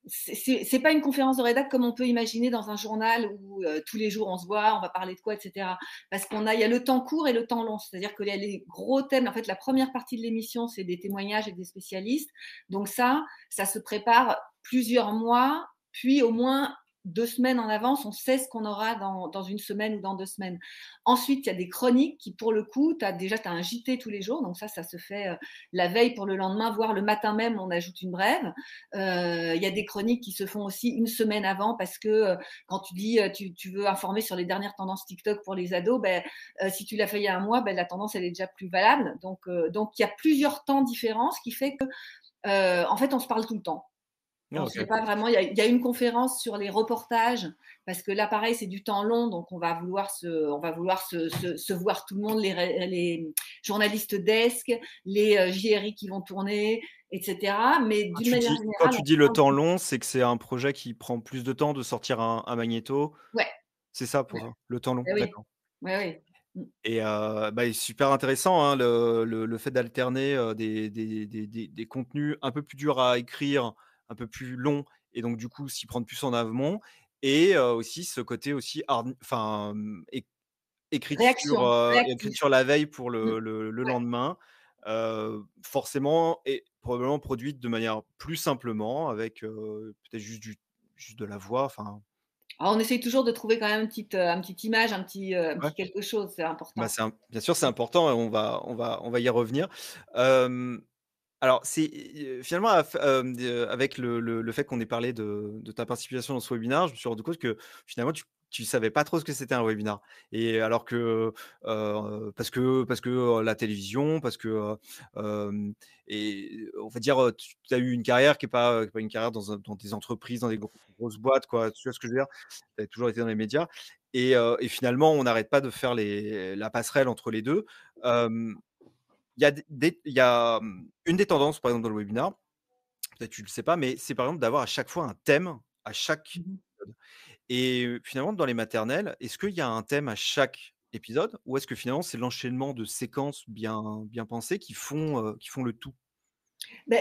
c'est pas une conférence de rédac comme on peut imaginer dans un journal où tous les jours on se voit, on va parler de quoi, etc. Parce il y a le temps court et le temps long. C'est-à-dire qu'il y a les gros thèmes. En fait, la première partie de l'émission, c'est des témoignages et des spécialistes. Donc ça se prépare plusieurs mois, puis au moins 2 semaines en avance, on sait ce qu'on aura dans une semaine ou dans 2 semaines. Ensuite, il y a des chroniques qui, pour le coup, tu as un JT tous les jours. Donc ça se fait la veille pour le lendemain, voire le matin même, on ajoute une brève. Il y a des chroniques qui se font aussi une semaine avant parce que quand tu dis tu veux informer sur les dernières tendances TikTok pour les ados, si tu l'as fait il y a un mois, la tendance elle est déjà plus valable. Donc il y a plusieurs temps différents, ce qui fait que en fait on se parle tout le temps. Alors, OK. pas vraiment. Il y a une conférence sur les reportages parce que là, pareil, c'est du temps long, donc on va vouloir se voir tout le monde, les journalistes desk, les JRI qui vont tourner, etc. Mais Quand d'une tu manière dis quand générale, tu dis le temps long, c'est que c'est un projet qui prend plus de temps de sortir un magnéto? ouais, C'est ça ouais, pour, le temps long? oui, D'accord. oui. Et super intéressant, hein, le fait d'alterner, des contenus un peu plus durs à écrire, un peu plus longs et donc du coup s'y prendre plus en amont et aussi ce côté aussi Réaction, réactif. écriture la veille pour Mm. le Ouais. lendemain, forcément et probablement produite de manière plus simplement avec, peut-être juste de la voix, enfin Alors, on essaye toujours de trouver quand même une petite image, un ouais. petit quelque chose, c'est Bah, important. bien sûr, c'est important et on va y revenir. Hem, alors c'est, finalement avec le fait qu'on ait parlé de ta participation dans ce webinaire, je me suis rendu compte que finalement tu savais pas trop ce que c'était un webinar et alors que, parce que, la télévision, parce que, et on va dire, tu as eu une carrière qui est pas une carrière dans des entreprises, dans des grosses boîtes quoi, tu vois ce que je veux dire? Tu as toujours été dans les médias et finalement on n'arrête pas de faire la passerelle entre les 2. Hem il y a une des tendances, par exemple, dans le webinar, peut-être tu le sais pas, mais c'est par exemple d'avoir à chaque fois un thème à chaque Mhm. épisode et finalement dans les maternelles, est-ce qu'il y a un thème à chaque épisode ou est-ce que finalement c'est l'enchaînement de séquences bien pensées qui font le tout?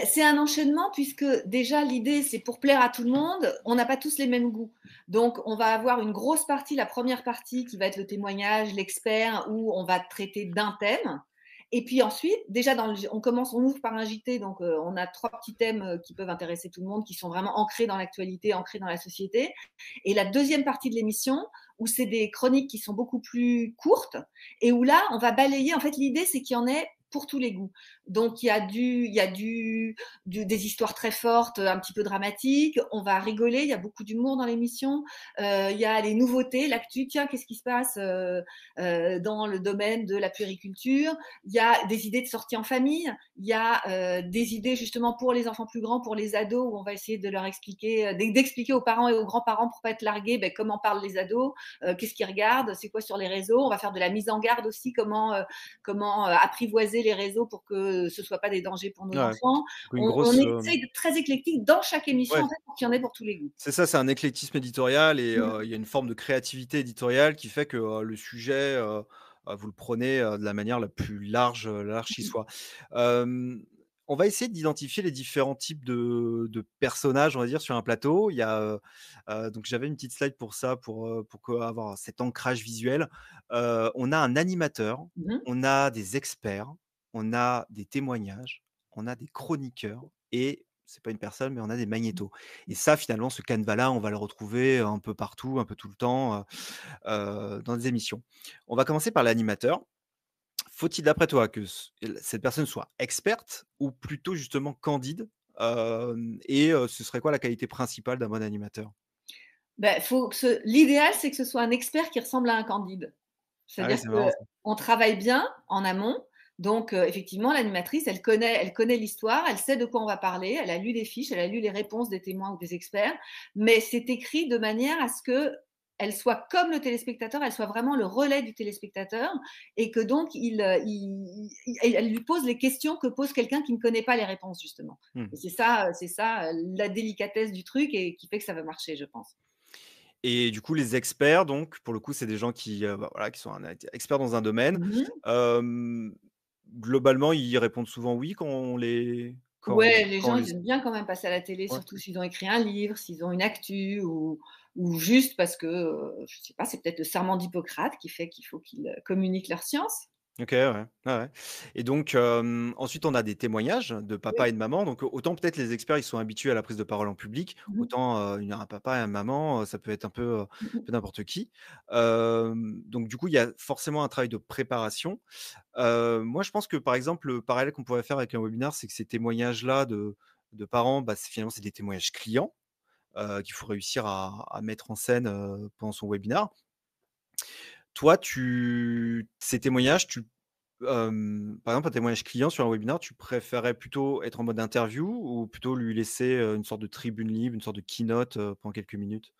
C'est un enchaînement puisque déjà l'idée c'est pour plaire à tout le monde, on n'a pas tous les mêmes goûts. Donc on va avoir une grosse partie, la première partie qui va être le témoignage, l'expert, où on va traiter d'un thème. Et puis ensuite, déjà on ouvre par un JT, donc on a 3 petits thèmes qui peuvent intéresser tout le monde, qui sont vraiment ancrés dans l'actualité, ancrés dans la société. Et la deuxième partie de l'émission, où c'est des chroniques qui sont beaucoup plus courtes, et où là on va balayer. En fait, l'idée c'est qu'il y en ait pour tous les goûts. Donc il y a des histoires très fortes, un petit peu dramatiques. On va rigoler. Il y a beaucoup d'humour dans l'émission. Il y a les nouveautés, l'actu. Tiens, qu'est-ce qui se passe dans le domaine de la puériculture? Il y a des idées de sortie en famille. Il y a des idées justement pour les enfants plus grands, pour les ados, où on va essayer de leur expliquer, d'expliquer aux parents et aux grands-parents pour pas être largués, comment parlent les ados, qu'est-ce qu'ils regardent, c'est quoi sur les réseaux. On va faire de la mise en garde aussi, comment apprivoiser les réseaux pour que ce ne soit pas des dangers pour nos Ouais, enfants. une On grosse, essaye d'être très éclectique dans chaque émission, ouais. en fait, pour qu'il y en ait pour tous les goûts. C'est ça, c'est un éclectisme éditorial et Mmh. il y a une forme de créativité éditoriale qui fait que, le sujet, vous le prenez, de la manière la plus large qui soit. Hem, on va essayer d'identifier les différents types de personnages, on va dire, sur un plateau. Il y a, donc j'avais une petite slide pour ça, pour avoir cet ancrage visuel. On a un animateur, Mmh. on a des experts, on a des témoignages, on a des chroniqueurs et c'est pas une personne, mais on a des magnétos. Et ça, finalement, ce canevas-là, on va le retrouver un peu partout, un peu tout le temps, dans des émissions. On va commencer par l'animateur. Faut-il, d'après toi, que cette personne soit experte ou plutôt justement candide? Ce serait quoi la qualité principale d'un bon animateur? L'idéal, c'est que ce soit un expert qui ressemble à un candide. Ah oui, C'est-à-dire c'est marrant ça. qu'on travaille bien en amont. Donc, effectivement, l'animatrice, elle connaît l'histoire, elle sait de quoi on va parler, elle a lu des fiches, elle a lu les réponses des témoins ou des experts, mais c'est écrit de manière à ce que elle soit comme le téléspectateur, elle soit vraiment le relais du téléspectateur et que donc elle lui pose les questions que pose quelqu'un qui ne connaît pas les réponses justement. Mmh. Et c'est ça la délicatesse du truc et qui fait que ça va marcher, je pense. Et du coup, les experts, donc, pour le coup, c'est des gens qui, voilà, qui sont experts dans un domaine. Mmh. Hem, Globalement, ils répondent souvent oui Ouais, les quand on gens, les ils aiment bien quand même passer à la télé, ouais. surtout s'ils ont écrit un livre, s'ils ont une actu ou juste parce que, je sais pas, c'est peut-être le serment d'Hippocrate qui fait qu'il faut qu'ils, communiquent leur science. OK, ouais. Ouais, ouais. Et donc, ensuite, on a des témoignages de Oui. papa et de maman. Donc, autant peut-être les experts, ils sont habitués à la prise de parole en public, Mmh mh. autant, un papa et une maman, ça peut être un Mmh mh. peu n'importe qui. Donc du coup, il y a forcément un travail de préparation. Moi, je pense que, par exemple, le parallèle qu'on pourrait faire avec un webinaire, c'est que ces témoignages-là de parents, bah, finalement, c'est des témoignages clients, qu'il faut réussir à mettre en scène, pendant son webinaire. Toi, ces témoignages, par exemple, un témoignage client sur un webinaire, tu préférais plutôt être en mode interview ou plutôt lui laisser, une sorte de tribune libre, une sorte de keynote, pendant quelques minutes?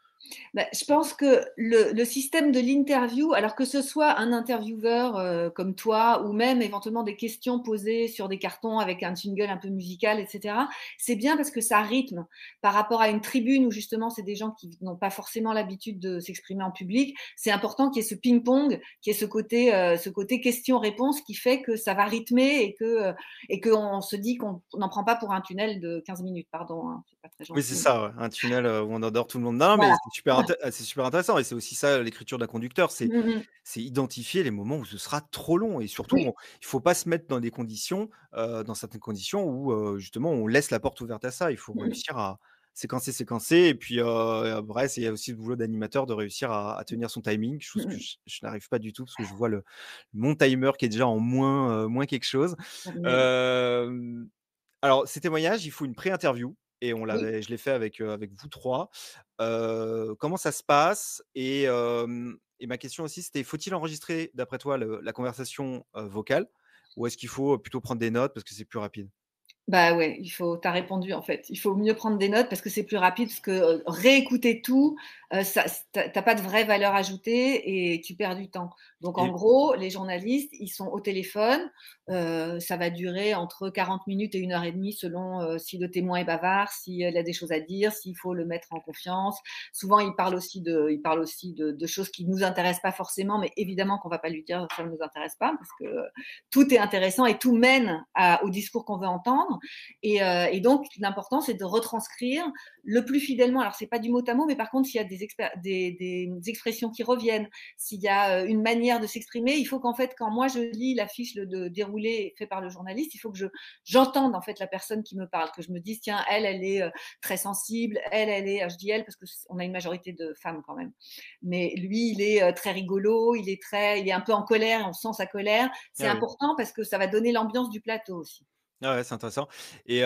Bah, je pense que le système de l'interview, alors que ce soit un intervieweur, comme toi ou même éventuellement des questions posées sur des cartons avec un jingle un peu musical et cetera, c'est bien parce que ça rythme par rapport à une tribune où justement c'est des gens qui n'ont pas forcément l'habitude de s'exprimer en public. C'est important qu'il y ait ce ping-pong, qu'il y ait ce côté question-réponse qui fait que ça va rythmer et qu'on se dit qu'on n'en prend pas pour un tunnel de 15 minutes, pardon, hein, c'est pas très Oui, c'est gentil. ça, ouais, un tunnel, où on endort tout le monde. Non, mais Voilà. c'est super intéressant et c'est aussi ça l'écriture d'un conducteur, Mmh mh. c'est identifier les moments où ce sera trop long et surtout Oui. il faut pas se mettre dans des conditions, dans certaines conditions où, justement on laisse la porte ouverte à ça. Il faut Mmh mh. réussir à séquencer et puis, après il y a aussi le boulot d'animateur de réussir à tenir son timing, chose Mmh que mh. je n'arrive pas du tout parce que je vois mon timer qui est déjà en moins quelque chose. Ouais. Hem Alors, ces témoignages, il faut une pré-interview et Oui. je l'ai fait avec vous 3. Comment ça se passe? Et ma question aussi, c'était: faut-il enregistrer, d'après toi, la conversation, vocale? Ou est-ce qu'il faut plutôt prendre des notes parce que c'est plus rapide? Bah, ouais, tu as répondu en fait. Il faut mieux prendre des notes parce que c'est plus rapide, parce que, réécouter tout, ça tu as pas de vraie valeur ajoutée et tu perds du temps. Donc en Et gros, les journalistes, ils sont au téléphone, ça va durer entre 40 minutes et 1 heure et demie selon, si le témoin est bavard, si, il a des choses à dire, s'il faut le mettre en confiance. Souvent, ils parlent aussi de choses qui nous intéressent pas forcément, mais évidemment qu'on va pas lui dire: «Ça ne nous intéresse pas», parce que, tout est intéressant et tout mène au discours qu'on veut entendre. Et donc, l'important, c'est de retranscrire le plus fidèlement. Alors, c'est pas du mot à mot, mais par contre, s'il y a des expressions qui reviennent, s'il y a une manière de s'exprimer, il faut qu'en fait, quand moi je lis la fiche de déroulé fait par le journaliste, il faut que j'entende en fait la personne qui me parle, que je me dise, tiens, elle est très sensible, elle est, je dis elle parce qu'on a une majorité de femmes quand même, mais lui, il est très rigolo, il est un peu en colère, on sent sa colère. C'est ah oui. important parce que ça va donner l'ambiance du plateau aussi. Ah ouais, c'est intéressant et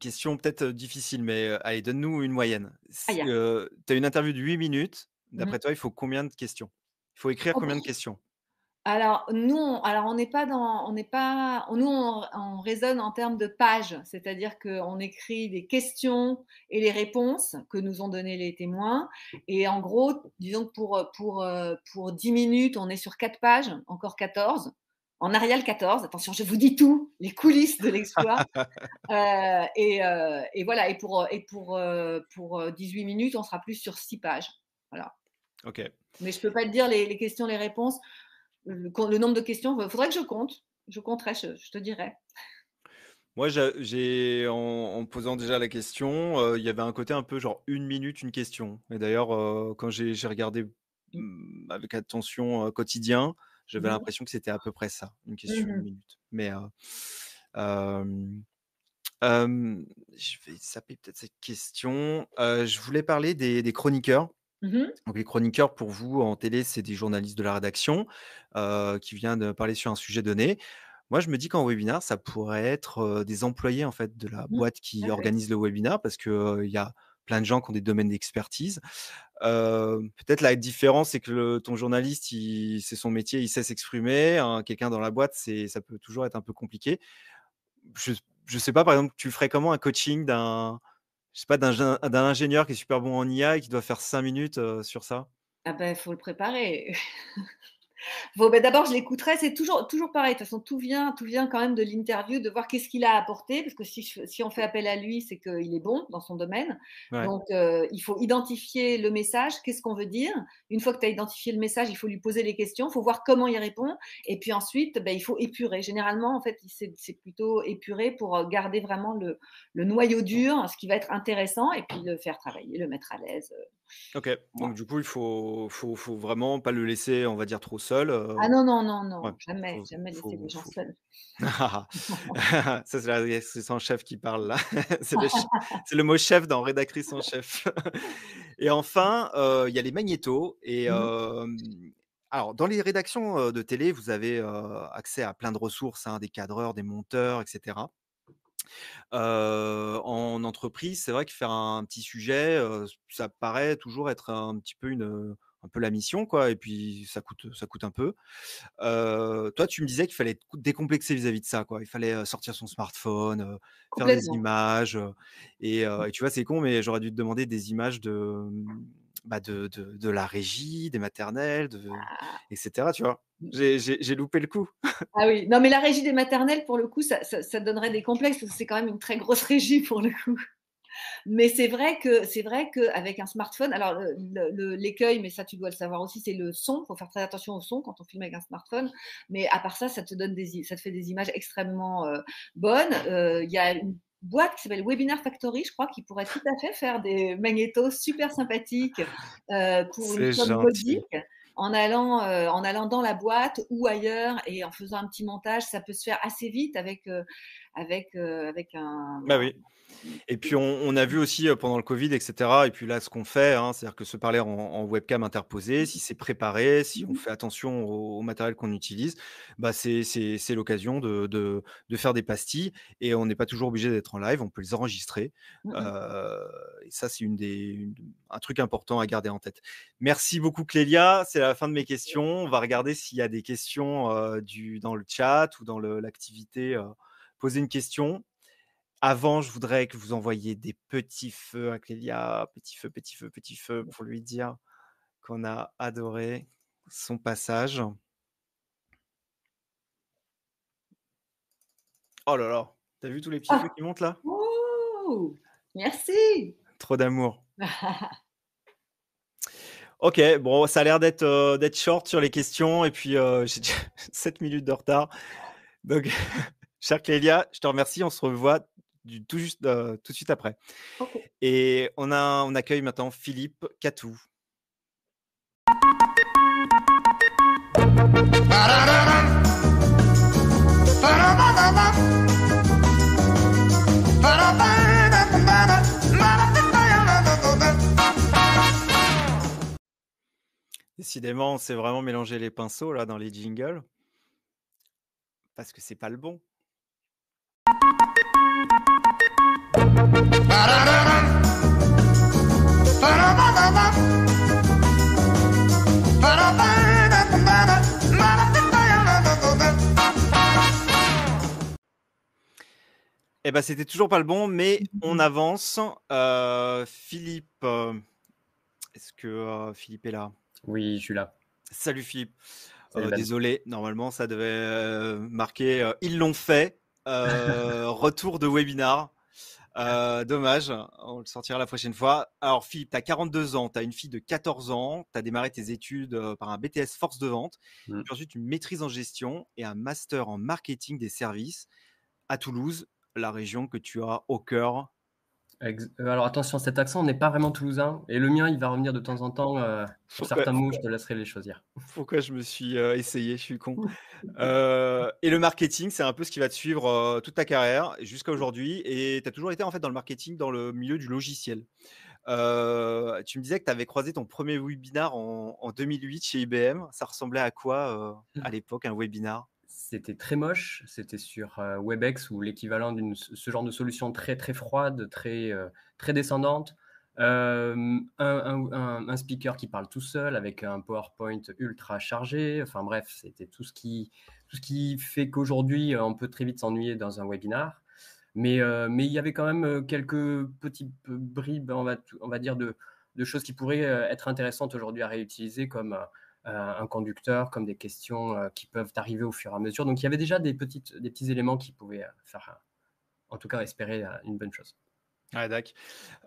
question peut-être, difficile, mais, allez, donne-nous une moyenne. Aïe, aïe. Tu as une interview de 8 minutes. Mmh. D'après toi, il faut combien de questions? Il faut écrire combien de questions? Alors nous, on n'est pas dans on n'est pas nous, on raisonne en termes de pages, c'est-à-dire qu'on écrit les questions et les réponses que nous ont données les témoins et en gros, disons que pour 10 minutes, on est sur 4 pages, encore 14. En Arial 14, attention, je vous dis tout, les coulisses de l'exploit, et voilà et pour 18 minutes, on sera plus sur 6 pages. Voilà. OK. Mais je peux pas te dire les questions, les réponses. Le nombre de questions, il faudrait que je compte. Je compterai, je te dirai. Moi, j'ai en me posant déjà la question, il y avait un côté un peu genre 1 minute, une question et d'ailleurs, quand j'ai regardé, Mmh. avec attention, quotidien, j'avais Mmh. l'impression que c'était à peu près ça, une question, une Mmh. minute. Mais, hem, je vais zapper peut-être cette question. Je voulais parler des chroniqueurs. Mmh. Donc les chroniqueurs pour vous en télé, c'est des journalistes de la rédaction, qui viennent parler sur un sujet donné. Moi, je me dis qu'en webinaire, ça pourrait être, des employés en fait de la Mmh. boîte Tout qui à fait. organise le webinaire parce que, il y a plein de gens qui ont des domaines d'expertise. Peut-être la différence, c'est que ton journaliste, c'est son métier, il sait s'exprimer, quelqu'un dans la boîte, ça peut toujours être un peu compliqué. Je je sais pas, par exemple, tu ferais comment un coaching d'un je sais pas, d'un ingénieur qui est super bon en IA et qui doit faire 5 minutes, sur ça? Ah ben, faut le préparer. Bon, ben, d'abord, je l'écouterai. C'est toujours pareil. De toute façon, tout vient quand même de l'interview, de voir qu'est-ce qu'il a apporté. Parce que si on fait appel à lui, c'est qu'il est bon dans son domaine. Ouais. Donc, il faut identifier le message. Qu'est-ce qu'on veut dire? Une fois que tu as identifié le message, il faut lui poser les questions. Il faut voir comment il répond. Et puis ensuite, ben, il faut épurer. Généralement, en fait, c'est plutôt épurer pour garder vraiment le noyau dur, ce qui va être intéressant, et puis le faire travailler, le mettre à l'aise. OK. Voilà. Donc du coup, il faut vraiment pas le laisser, on va dire, trop seul, Ah non, non, non, ouais, non, jamais, faut jamais laisser faut les gens faut seuls. ça, c'est son chef qui parle là. C'est le mot chef dans rédactrice en chef. Et enfin, il y a les magnétos et Mmh. alors dans les rédactions, de télé, vous avez, accès à plein de ressources, hein, des cadreurs, des monteurs et cetera. En entreprise, c'est vrai que faire un petit sujet, ça paraît toujours être un petit peu un peu la mission quoi et puis ça coûte un peu. Toi, tu me disais qu'il fallait être décomplexé vis-à-vis de ça, quoi. Il fallait, sortir son smartphone, faire des Complètement. images, et tu vois, c'est con, mais j'aurais dû te demander des images bah, de la régie, des maternelles, Ah, et cetera, tu vois? mmh. J'ai loupé le coup. Ah oui, non mais la régie des maternelles pour le coup, ça donnerait des complexes parce que c'est quand même une très grosse régie pour le coup. Mais c'est vrai qu'avec un smartphone, alors l'écueil, mais ça tu dois le savoir aussi, c'est le son. Il faut faire très attention au son quand on filme avec un smartphone. Mais à part ça, ça te fait des images extrêmement bonnes. Il y a une boîte qui s'appelle Webinar Factory, je crois, qui pourrait tout à fait faire des magnétos super sympathiques pour une C'est somme gentil. modique. En allant dans la boîte ou ailleurs et en faisant un petit montage, ça peut se faire assez vite avec Bah, oui. Et puis on a vu aussi, pendant le covid et cetera et puis là, ce qu'on fait, hein, c'est-à-dire que se parler en webcam interposée, si c'est préparé, si on fait attention au matériel qu'on utilise, bah, c'est l'occasion de faire des pastilles et on n'est pas toujours obligé d'être en live, on peut les enregistrer, Mmh mh. et ça, c'est un truc important à garder en tête. Merci beaucoup Clélia, c'est la fin de mes questions. On va regarder s'il y a des questions, dans le chat ou dans l'activité, poser une question. Avant, je voudrais que vous envoyiez des petits feux à Clélia, petits feux, petits feux, petits feux, pour lui dire qu'on a adoré son passage. Oh là là, tu vu tous les petits feux Ah! qui montent là? Ouh! Merci! Trop d'amour. OK, bon, ça a l'air d'être short sur les questions et puis, j'ai déjà 7 minutes de retard. Donc, chère Clélia, je te remercie. On se revoit tout de suite après. OK. Et on accueille maintenant Philippe Catou. Décidément, on s'est vraiment mélangé les pinceaux là dans les jingles, parce que c'est pas le bon. Eh ben, c'était toujours pas le bon, mais on avance. Philippe, est-ce que, Philippe est là? Oui, je suis là. Salut Philippe. Salut Ben. Désolé, normalement ça devait, marquer, «Ils l'ont fait», retour de webinar. Dommage, on le sortira la prochaine fois. Alors Philippe, tu as 42 ans, tu as une fille de 14 ans, tu as démarré tes études, par un BTS force de vente, Mmh. puis ensuite une maîtrise en gestion et un master en marketing des services à Toulouse, la région que tu as au cœur. Alors attention, cet accent n'est pas vraiment toulousain et le mien, il va revenir de temps en temps, sur Pourquoi certains mots, je te laisserai les choisir. pourquoi je me suis, essayé? Je suis con. Et le marketing, c'est un peu ce qui va te suivre, toute ta carrière jusqu'à aujourd'hui et tu as toujours été en fait dans le marketing, dans le milieu du logiciel. Tu me disais que tu avais croisé ton premier webinar en 2008 chez IBM. Ça ressemblait à quoi, à l'époque, un webinar? C'était très moche, c'était sur, Webex ou l'équivalent d'une ce genre de solution très, très froide, très descendante. Un speaker qui parle tout seul avec un PowerPoint ultra chargé. Enfin bref, c'était tout ce qui fait qu'aujourd'hui, on peut très vite s'ennuyer dans un webinar. Mais il y avait quand même quelques petites bribes, on va dire, de choses qui pourraient être intéressantes aujourd'hui à réutiliser, comme un conducteur, comme des questions qui peuvent arriver au fur et à mesure. Donc il y avait déjà des petits éléments qui pouvaient faire, en tout cas, espérer une bonne chose. Ouais, d'accord.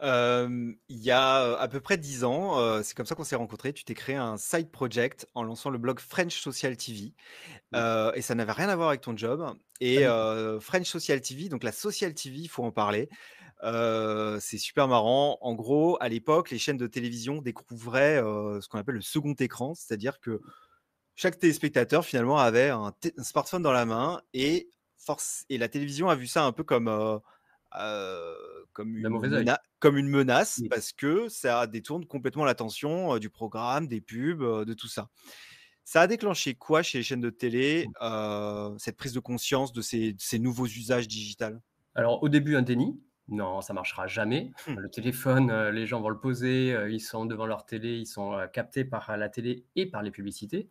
Il y a à peu près 10 ans, c'est comme ça qu'on s'est rencontrés. Tu t'es créé un side project en lançant le blog French Social TV. Oui. Et ça n'avait rien à voir avec ton job. Pas Et du tout. French Social TV, donc la Social TV, il faut en parler. C'est super marrant. En gros, à l'époque, les chaînes de télévision découvraient ce qu'on appelle le second écran, c'est-à-dire que chaque téléspectateur finalement avait un smartphone dans la main et la télévision a vu ça un peu D'un mauvais œil. comme une menace Oui. parce que ça détourne complètement l'attention du programme, des pubs, de tout ça. Ça a déclenché quoi chez les chaînes de télé, cette prise de conscience de ces nouveaux usages digitales? Alors, au début, un déni. Non, ça marchera jamais. Mmh. Le téléphone, les gens vont le poser, ils sont devant leur télé, ils sont captés par la télé et par les publicités.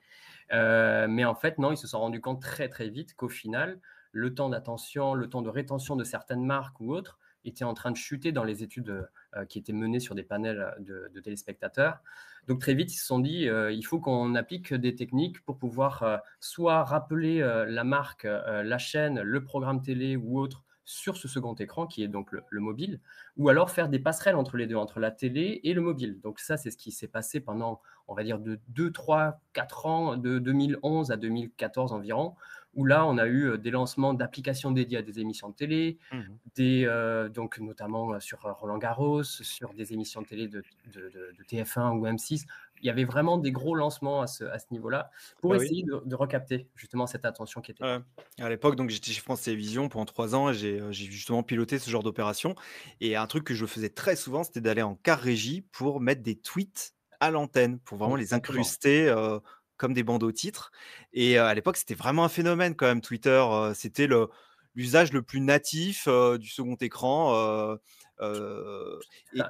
Mais en fait, non, ils se sont rendus compte très très vite qu'au final, le temps d'attention, le temps de rétention de certaines marques ou autres était en train de chuter dans les études qui étaient menées sur des panels de téléspectateurs. Donc très vite, ils se sont dit, il faut qu'on applique des techniques pour pouvoir soit rappeler la marque, la chaîne, le programme télé ou autre sur ce second écran qui est donc le mobile, ou alors faire des passerelles entre les deux, entre la télé et le mobile. Donc ça, c'est ce qui s'est passé pendant, on va dire, de 2, 3, 4 ans, de 2011 à 2014 environ, où là, on a eu des lancements d'applications dédiées à des émissions de télé, Mmh. donc notamment sur Roland Garros, sur des émissions de télé de TF1 ou M6. Il y avait vraiment des gros lancements à ce niveau-là pour Bah oui. essayer de recapter justement cette attention qui était Ouais. perdue. À l'époque, donc j'étais chez France Télévisions pendant 3 ans et j'ai justement piloté ce genre d'opération et un truc que je faisais très souvent, c'était d'aller en car régie pour mettre des tweets à l'antenne, pour vraiment les Exactement. incruster, comme des bandeaux titres et à l'époque, c'était vraiment un phénomène quand même Twitter, c'était l'usage le plus natif, du second écran, et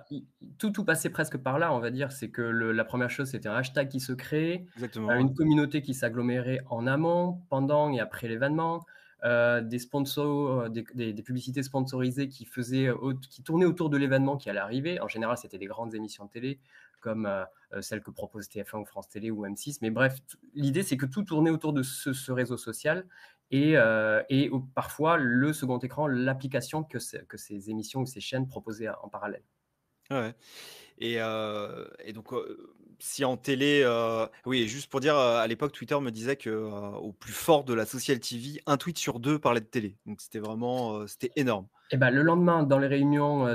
Tout passait presque par là, on va dire. C'est que la première chose, c'était un hashtag qui se crée, exactement, ouais. une communauté qui s'agglomérait en amont, pendant et après l'événement, des sponsors, des publicités sponsorisées qui tournaient autour de l'événement qui allait arriver. En général, c'était des grandes émissions de télé comme celles que propose TF1 ou France Télé ou M6. Mais bref, l'idée, c'est que tout tournait autour de ce réseau social et parfois le second écran, l'application que ces émissions ou ces chaînes proposaient en parallèle. Ouais. Et donc, si en télé, oui, et juste pour dire, à l'époque, Twitter me disait que, au plus fort de la social TV, un tweet sur 2 parlait de télé. Donc c'était vraiment, c'était énorme. Et ben, le lendemain, dans les réunions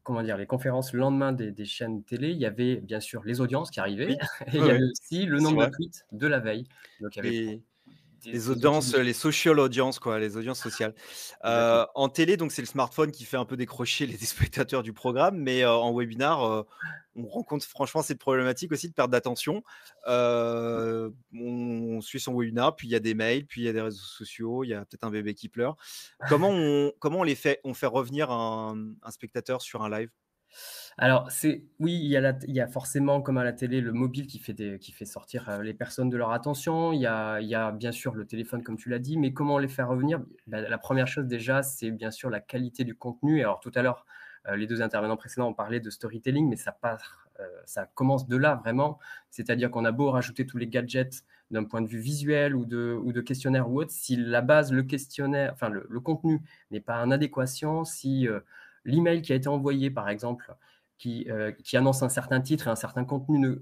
comment dire, les conférences, le lendemain des chaînes télé, il y avait bien sûr les audiences qui arrivaient Oui, et il oui, y oui, avait aussi le c'est nombre de vrai. tweets de la veille. Donc il y avait Les les des outils audiences, les social audiences quoi, les audiences sociales. exactement. En télé, donc c'est le smartphone qui fait un peu décrocher les spectateurs du programme, mais, en webinar, on rencontre franchement cette problématique aussi de perte d'attention. On suit son webinar, puis il y a des mails, puis il y a des réseaux sociaux, il y a peut-être un bébé qui pleure. Comment on fait revenir un spectateur sur un live? Alors, oui, il y a forcément, comme à la télé, le mobile qui fait sortir les personnes de leur attention. Il y a bien sûr le téléphone, comme tu l'as dit, mais comment les faire revenir? Ben, la première chose déjà, c'est bien sûr la qualité du contenu. Et alors, tout à l'heure, les deux intervenants précédents ont parlé de storytelling, mais ça commence de là vraiment. C'est-à-dire qu'on a beau rajouter tous les gadgets d'un point de vue visuel ou de questionnaire ou autre, si la base, le questionnaire, enfin le contenu n'est pas en adéquation, si l'email qui a été envoyé, par exemple, qui annonce un certain titre et un certain contenu,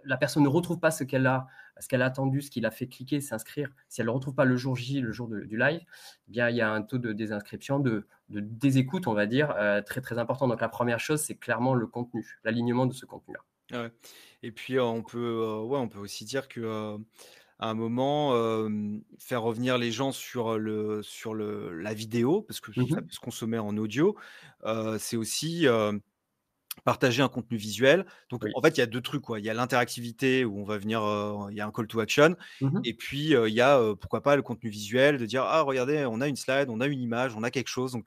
la personne ne retrouve pas ce qu'elle a attendu, ce qui l'a fait cliquer, s'inscrire. Si elle ne le retrouve pas le jour J, le jour du live, eh bien, il y a un taux de désinscription, de désécoute, on va dire, très, très important. Donc, la première chose, c'est clairement le contenu, l'alignement de ce contenu-là. Ouais, et puis, on peut aussi dire que, à un moment, faire revenir les gens sur la vidéo, parce que ça peut Mhm. se consommer en audio, c'est aussi, partager un contenu visuel. Donc Oui. en fait, il y a 2 trucs, quoi. Il y a l'interactivité où on va venir, il y a un call to action Mhm. et puis, il y a, pourquoi pas le contenu visuel de dire: «Ah regardez, on a une slide, on a une image, on a quelque chose», donc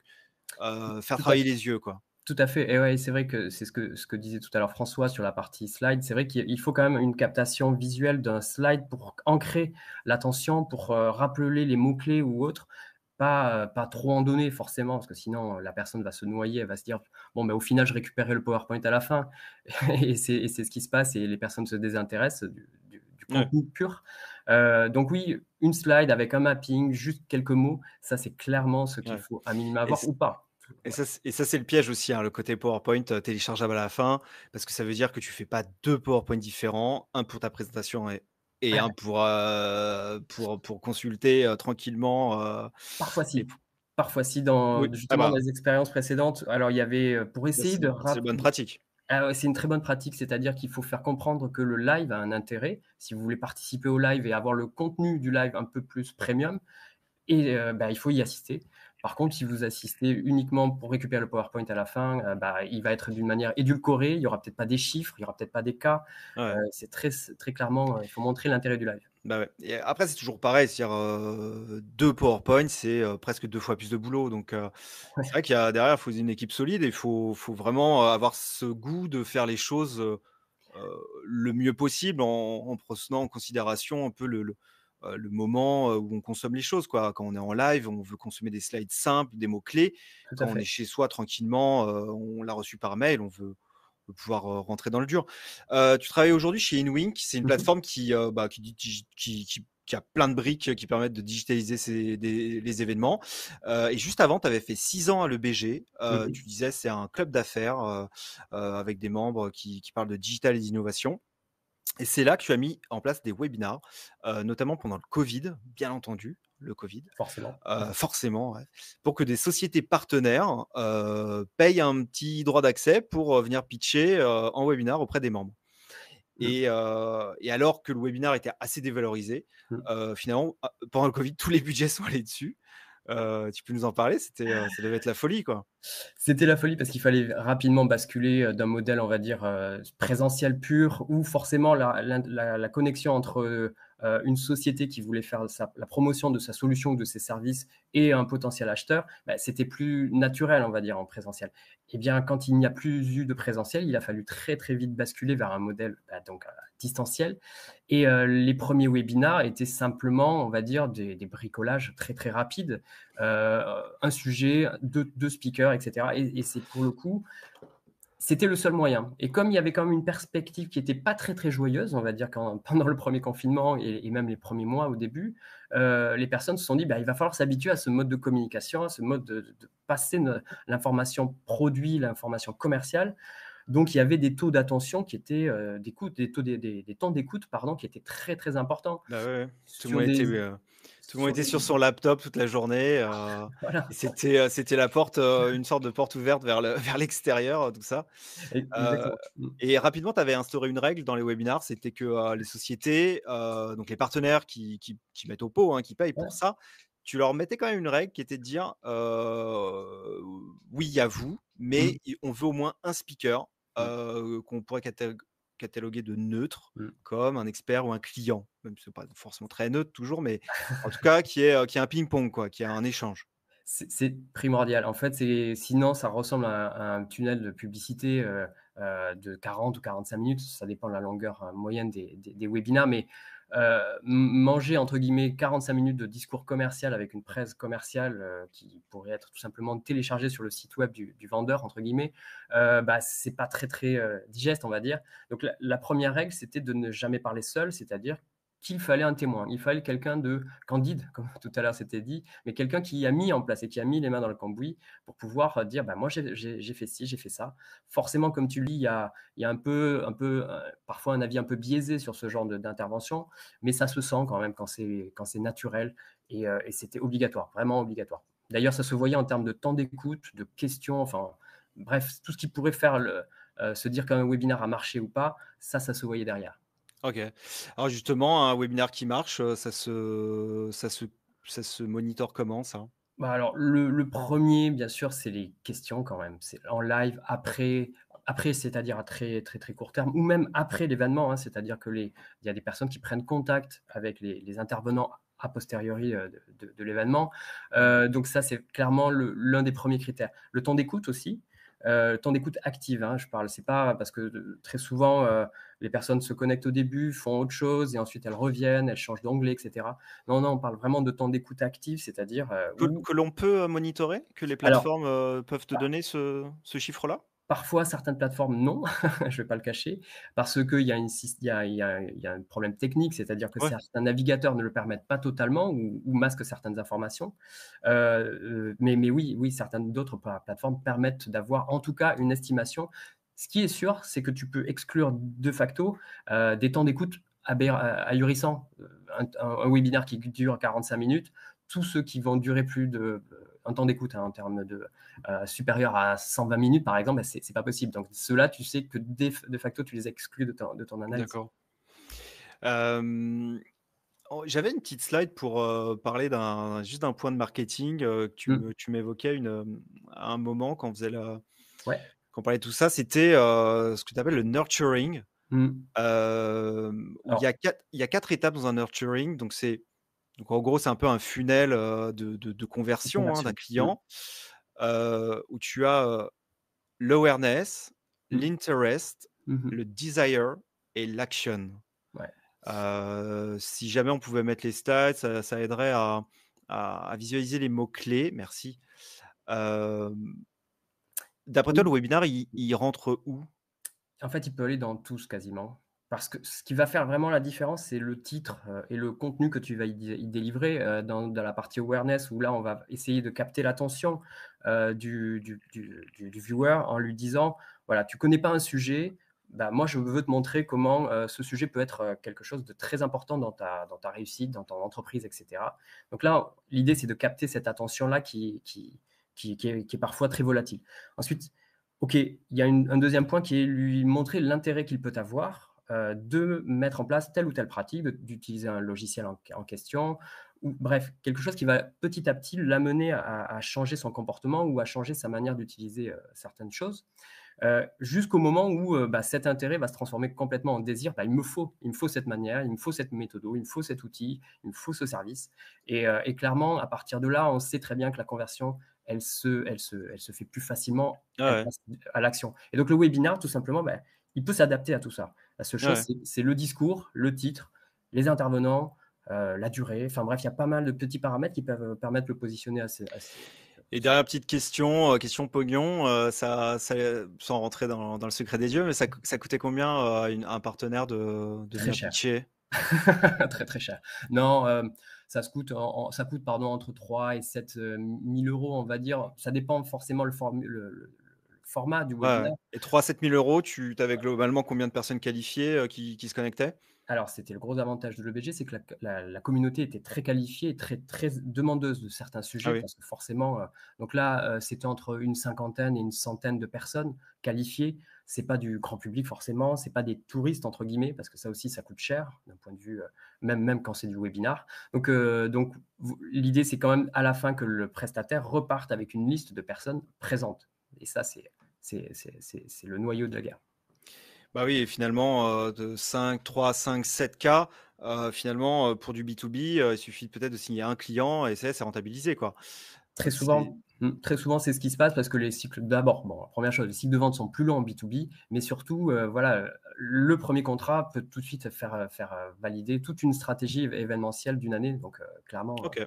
faire Tout à travailler les yeux, quoi. Tout à fait. Et ouais, c'est vrai que c'est ce que disait tout à l'heure François sur la partie slide. C'est vrai qu'il faut quand même une captation visuelle d'un slide pour ancrer l'attention, pour rappeler les mots-clés ou autres. pas trop en donner forcément, parce que sinon la personne va se noyer, elle va se dire bon, mais au final, je récupérais le PowerPoint à la fin. Et c'est ce qui se passe, et les personnes se désintéressent du Ouais. contenu pur. Donc oui, une slide avec un mapping, juste quelques mots, ça c'est clairement ce qu'il Ouais. faut à minima Et avoir c ou pas. et Ouais. ça, c'est le piège aussi, hein, le côté PowerPoint, téléchargeable à la fin, parce que ça veut dire que tu fais pas 2 PowerPoint différents, un pour ta présentation et un pour consulter, tranquillement, Parfois les si. Parfois si, dans oui, ah justement dans bah, les expériences précédentes, alors il y avait, pour ça essayer de c'est une bonne pratique. ah ouais, c'est une très bonne pratique, c'est-à-dire qu'il faut faire comprendre que le live a un intérêt. Si vous voulez participer au live et avoir le contenu du live un peu plus premium, et bah, il faut y assister. Par contre, si vous assistez uniquement pour récupérer le PowerPoint à la fin, bah, il va être d'une manière édulcorée, il y aura peut-être pas des chiffres, il y aura peut-être pas des cas. Ouais. C'est très clairement, il faut montrer l'intérêt du live. Bah, ouais et après c'est toujours pareil, c'est-à-dire, 2 PowerPoint, c'est, presque 2 fois plus de boulot donc c'est vrai Ouais, qu'il y a derrière, il faut une équipe solide et il faut vraiment, avoir ce goût de faire les choses, le mieux possible en prenant en considération un peu le moment, où on consomme les choses, quoi. Quand on est en live, on veut consommer des slides simples, des mots clés. tout à Quand on est fait. chez soi tranquillement, on l'a reçu par mail, on veut pouvoir, rentrer dans le dur. Tu travailles aujourd'hui chez InWink, c'est une Mmh mh. plateforme qui a plein de briques qui permettent de digitaliser les événements. Et juste avant, tu avais fait 6 ans à l'EBG. Mmh. Tu disais c'est un club d'affaires, avec des membres qui parlent de digital et d'innovation. Et c'est là que tu as mis en place des webinars, notamment pendant le Covid, bien entendu, le Covid, Forcément. forcément, ouais, pour que des sociétés partenaires, payent un petit droit d'accès pour, venir pitcher, en webinar auprès des membres. Mmh. Et alors que le webinar était assez dévalorisé, Mmh. finalement, pendant le Covid, tous les budgets sont allés dessus. Tu peux nous en parler? Ça devait être la folie, quoi. C'était la folie parce qu'il fallait rapidement basculer, d'un modèle, on va dire, présentiel pur, où forcément la connexion entre, une société qui voulait faire la promotion de sa solution ou de ses services et un potentiel acheteur, bah, c'était plus naturel, on va dire, en présentiel. Eh bien, quand il n'y a plus eu de présentiel, il a fallu très, très vite basculer vers un modèle, bah, donc, distanciel, et les premiers webinars étaient simplement, on va dire, des bricolages très, très rapides. Un sujet, deux speakers, etc. Et c'est pour le coup, c'était le seul moyen. Et comme il y avait quand même une perspective qui n'était pas très très joyeuse, on va dire, pendant le premier confinement et même les premiers mois au début, les personnes se sont dit, bah, il va falloir s'habituer à ce mode de communication, à ce mode de passer l'information produit, l'information commerciale. Donc il y avait des taux d'attention qui étaient, des temps d'écoute, pardon, qui étaient très très importants. Bah, ouais, ouais. Tout le Sur monde était, des, tout le monde sur était des, sur son laptop toute la journée, voilà, et c'était la porte, une sorte de porte ouverte vers vers l'extérieur, tout ça. Heu exactement. et rapidement, tu avais instauré une règle dans les webinars, c'était que, les sociétés, donc les partenaires qui mettent au pot, hein, qui payent pour Ouais. ça, tu leur mettais quand même une règle qui était de dire, «Oui, il y a vous, mais Mmh. on veut au moins un speaker, Mmh. qu'on pourrait cataloguer de neutre, Mmh. comme un expert ou un client». Même si c'est pas forcément très neutre toujours, mais en tout cas qui est un ping-pong, quoi, qui a un échange. C'est primordial. En fait, sinon ça ressemble à un tunnel de publicité, de 40 ou 45 minutes, ça dépend de la longueur, moyenne des webinars, mais manger entre guillemets 45 minutes de discours commercial avec une presse commerciale, qui pourrait être tout simplement téléchargée sur le site web du «vendeur» entre guillemets, bah, c'est pas très, très, digeste, on va dire. Donc la 1re règle, c'était de ne jamais parler seul, c'est-à-dire qu'il fallait un témoin. Il fallait quelqu'un de candide, comme tout à l'heure c'était dit, mais quelqu'un qui a mis en place et qui a mis les mains dans le cambouis pour pouvoir dire bah, moi j'ai fait ci, j'ai fait ça. Forcément, comme tu le dis, il y a parfois un avis un peu biaisé sur ce genre d'intervention, mais ça se sent quand même quand c'est naturel et c'était obligatoire, vraiment obligatoire. D'ailleurs, ça se voyait en termes de temps d'écoute, de questions, enfin bref, tout ce qui pourrait faire se dire qu'un webinaire a marché ou pas, ça se voyait derrière. OK. Alors justement, un webinar qui marche, ça se monitore comment ça? Bah, alors le 1er bien sûr, c'est les questions quand même. C'est en live après, c'est-à-dire à très, très, très court terme ou même après l'événement, hein. C'est-à-dire que il y a des personnes qui prennent contact avec les intervenants a posteriori, de l'événement. Mmh. Donc ça, c'est clairement l'un des premiers critères. Le temps d'écoute aussi, Temps d'écoute active, hein, je parle. C'est pas parce que très souvent, les personnes se connectent au début, font autre chose et ensuite elles reviennent, elles changent d'onglet, etc. Non, non, on parle vraiment de temps d'écoute active, c'est-à-dire où. Que l'on peut monitorer, que les Alors, plateformes peuvent te donner ce chiffre-là? parfois, certaines plateformes, non, je vais pas le cacher, parce qu'il y a un problème technique, c'est-à-dire que Ouais, certains navigateurs ne le permettent pas totalement ou masquent certaines informations. Mais oui, oui, certaines d'autres plateformes permettent d'avoir en tout cas une estimation. Ce qui est sûr, c'est que tu peux exclure de facto des temps d'écoute ahurissants. Un webinaire qui dure 45 minutes, tous ceux qui vont durer plus de un temps d'écoute, hein, en termes de supérieur à 120 minutes, par exemple, ben, c'est pas possible. Donc, ceux-là, tu sais que de facto, tu les exclus de ton analyse. d'accord. Hem, J'avais une petite slide pour, parler juste d'un point de marketing, que Mm. tu m'évoquais à un moment Ouais. quand on parlait de tout ça. C'était, ce que tu appelles le nurturing, Mm. où Alors, il y a 4 étapes dans un nurturing. Donc en gros, c'est un peu un funnel, de conversion, hein, d'un conversion. Mm. client, où tu as, l'awareness, Mm. l'interest, Mhm. le desire et l'action. Ouais. Si jamais on pouvait mettre les stats, ça aiderait à visualiser les mots-clés. Merci. Hem, D'après toi, le Oui. webinaire, il rentre où? En fait, il peut aller dans tous quasiment. Parce que ce qui va faire vraiment la différence, c'est le titre et le contenu que tu vas y délivrer dans la partie awareness, où là, on va essayer de capter l'attention du viewer en lui disant, voilà, tu connais pas un sujet, bah, moi, je veux te montrer comment ce sujet peut être quelque chose de très important dans ta réussite, dans ton entreprise, etc. Donc là, l'idée, c'est de capter cette attention-là qui est parfois très volatile. Ensuite, OK, il y a un deuxième point qui est lui montrer l'intérêt qu'il peut avoir de mettre en place telle ou telle pratique, d'utiliser un logiciel en question, ou bref, quelque chose qui va petit à petit l'amener à changer son comportement ou à changer sa manière d'utiliser certaines choses, jusqu'au moment où bah, cet intérêt va se transformer complètement en désir. Bah, il me faut cette manière, il me faut cette méthode, il me faut cet outil, il me faut ce service. Et clairement, à partir de là, on sait très bien que la conversion, elle se fait plus facilement, Ah elle ouais, passe à l'action. Et donc le webinar, tout simplement, bah, il peut s'adapter à tout ça. La seule ah chose, ouais. c'est le discours, le titre, les intervenants, la durée. Enfin bref, il y a pas mal de petits paramètres qui peuvent permettre de le positionner Et sur. dernière petite question, question pognon, sans rentrer dans le secret des dieux, mais ça coûtait combien, un partenaire de Très venir cher. pitcher? Très, très cher. Non, ça coûte pardon, entre 3 et 7 000 €, on va dire. Ça dépend forcément le format du Ouais, ouais. webinaire. Et 3 à 7 000 €, tu avais globalement combien de personnes qualifiées, qui se connectaient? Alors, c'était le gros avantage de l'EBG, c'est que la communauté était très qualifiée et très, très demandeuse de certains Ah sujets oui, parce que forcément, donc là, c'était entre une cinquantaine et une centaine de personnes qualifiées. C'est pas du grand public forcément, c'est pas des «touristes» entre guillemets parce que ça aussi, ça coûte cher d'un point de vue, même quand c'est du webinar. Donc l'idée, c'est quand même à la fin que le prestataire reparte avec une liste de personnes présentes et ça, c'est le noyau de la guerre. bah oui, et finalement, de 3, 5, 7 cas, finalement, pour du B2B, il suffit peut-être de signer un client et c'est rentabilisé, quoi. C'est Très souvent, c'est ce qui se passe parce que les cycles d'abord, bon, première chose, les cycles de vente sont plus longs en B2B, mais surtout, voilà, le premier contrat peut tout de suite faire valider toute une stratégie événementielle d'une année. Donc, clairement, OK.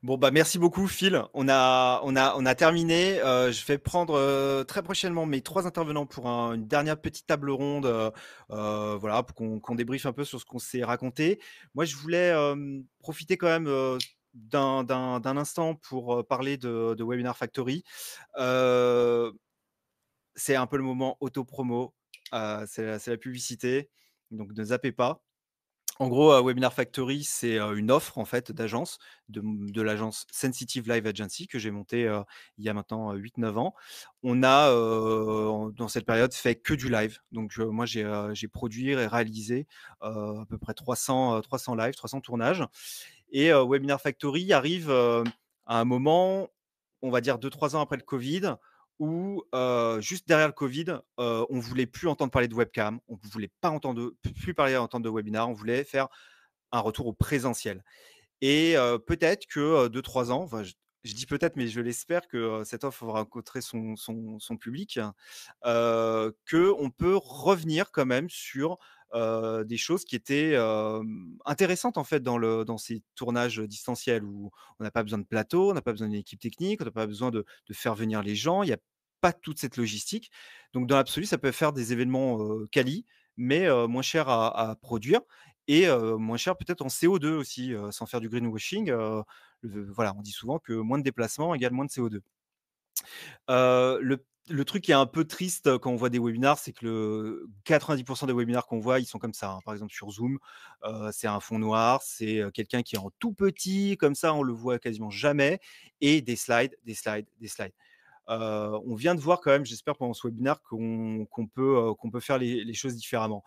Bon, bah, merci beaucoup Phil. On a terminé. Je vais prendre, très prochainement mes 3 intervenants pour une dernière petite table ronde, voilà, pour qu'on débriefe un peu sur ce qu'on s'est raconté. Moi, je voulais, profiter quand même, d'un instant pour, parler de Webinar Factory. Heu, c'est un peu le moment auto-promo, c'est la publicité, donc ne zappez pas. En gros, Webinar Factory, c'est, une offre en fait d'agence, de l'agence Sensitive Live Agency que j'ai montée, il y a maintenant, 8-9 ans. On a, dans cette période, fait que du live. Donc, moi j'ai produit et réalisé, à peu près 300 lives, 300 tournages. Et Webinar Factory arrive, à un moment, on va dire 2-3 ans après le Covid, où, juste derrière le Covid, on voulait plus entendre parler de webcam, on voulait pas entendre de webinar, on voulait faire un retour au présentiel. Et peut-être que, 2-3 ans, enfin je dis peut-être, mais je l'espère que cette offre aura rencontré son public, qu'on peut revenir quand même sur des choses qui étaient intéressantes en fait dans ces tournages distanciels où on n'a pas besoin de plateau, on n'a pas besoin d'une équipe technique, on n'a pas besoin de faire venir les gens, il n'y a pas toute cette logistique. Donc dans l'absolu, ça peut faire des événements quali, mais moins cher à produire et moins cher peut-être en CO2 aussi, sans faire du greenwashing. Voilà, on dit souvent que moins de déplacements égale moins de CO2. Le truc qui est un peu triste quand on voit des webinars, c'est que 90% des webinars qu'on voit, ils sont comme ça, hein. Par exemple sur Zoom, c'est un fond noir, c'est quelqu'un qui est en tout petit, comme ça on le voit quasiment jamais, et des slides, des slides, des slides. On vient de voir quand même, j'espère pendant ce webinaire, qu'on peut faire les choses différemment.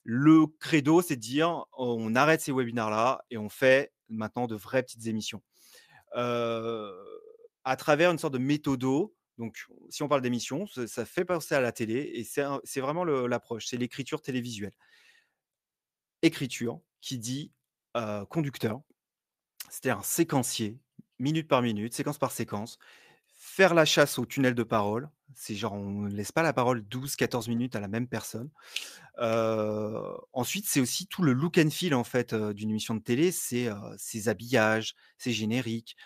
Le credo, c'est de dire on arrête ces webinars-là et on fait maintenant de vraies petites émissions. À travers une sorte de méthodo. Donc, si on parle d'émission, ça fait penser à la télé et c'est vraiment l'approche, c'est l'écriture télévisuelle. Écriture qui dit conducteur, c'est-à-dire un séquencier, minute par minute, séquence par séquence. Faire la chasse au tunnel de parole, c'est genre on ne laisse pas la parole 12-14 minutes à la même personne. Ensuite, c'est aussi tout le look and feel en fait, d'une émission de télé, c'est, ses habillages, ses génériques,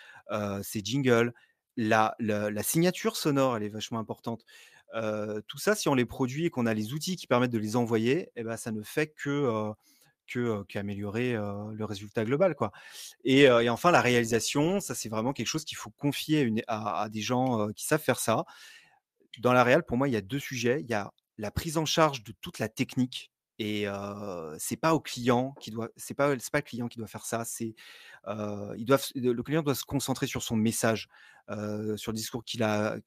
ses jingles, la signature sonore, elle est vachement importante. Tout ça, si on les produit et qu'on a les outils qui permettent de les envoyer et ben ça ne fait qu'améliorer, le résultat global, quoi. Et enfin la réalisation, ça c'est vraiment quelque chose qu'il faut confier à des gens, qui savent faire ça. Dans la réal, pour moi, il y a 2 sujets. Il y a la prise en charge de toute la technique et c'est pas au client qui doit c'est pas le client qui doit faire ça, le client doit se concentrer sur son message, sur le discours qu'il a,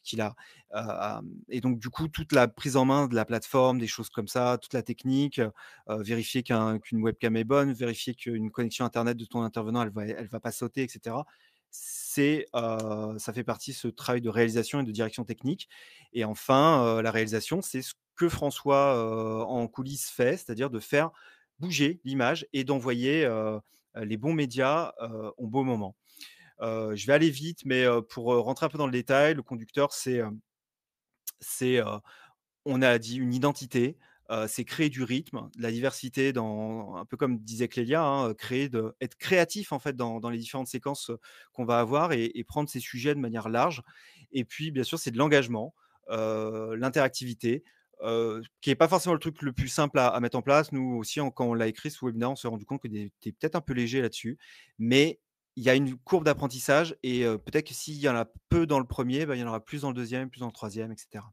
et donc du coup, toute la prise en main de la plateforme, des choses comme ça, toute la technique, vérifier qu'une webcam est bonne, vérifier qu'une connexion internet de ton intervenant, elle va pas sauter et cetera. Ça fait partie de ce travail de réalisation et de direction technique. Et enfin, la réalisation, c'est ce que François, en coulisses fait, c'est-à-dire de faire bouger l'image et d'envoyer, les bons médias, au bon moment. Je vais aller vite, mais pour, rentrer un peu dans le détail, le conducteur, c'est, on a dit une identité, c'est créer du rythme, de la diversité un peu comme disait Clélia, hein, être créatif en fait dans les différentes séquences, qu'on va avoir et prendre ces sujets de manière large. Et puis bien sûr, c'est de l'engagement, l'interactivité, qui est pas forcément le truc le plus simple à mettre en place. Nous aussi, quand on l'a écrit ce webinaire, on s'est rendu compte que tu peut-être un peu léger là-dessus, mais il y a une courbe d'apprentissage et peut-être que s'il y en a peu dans le premier, bah, il y en aura plus dans le deuxième, plus dans le troisième, et cetera.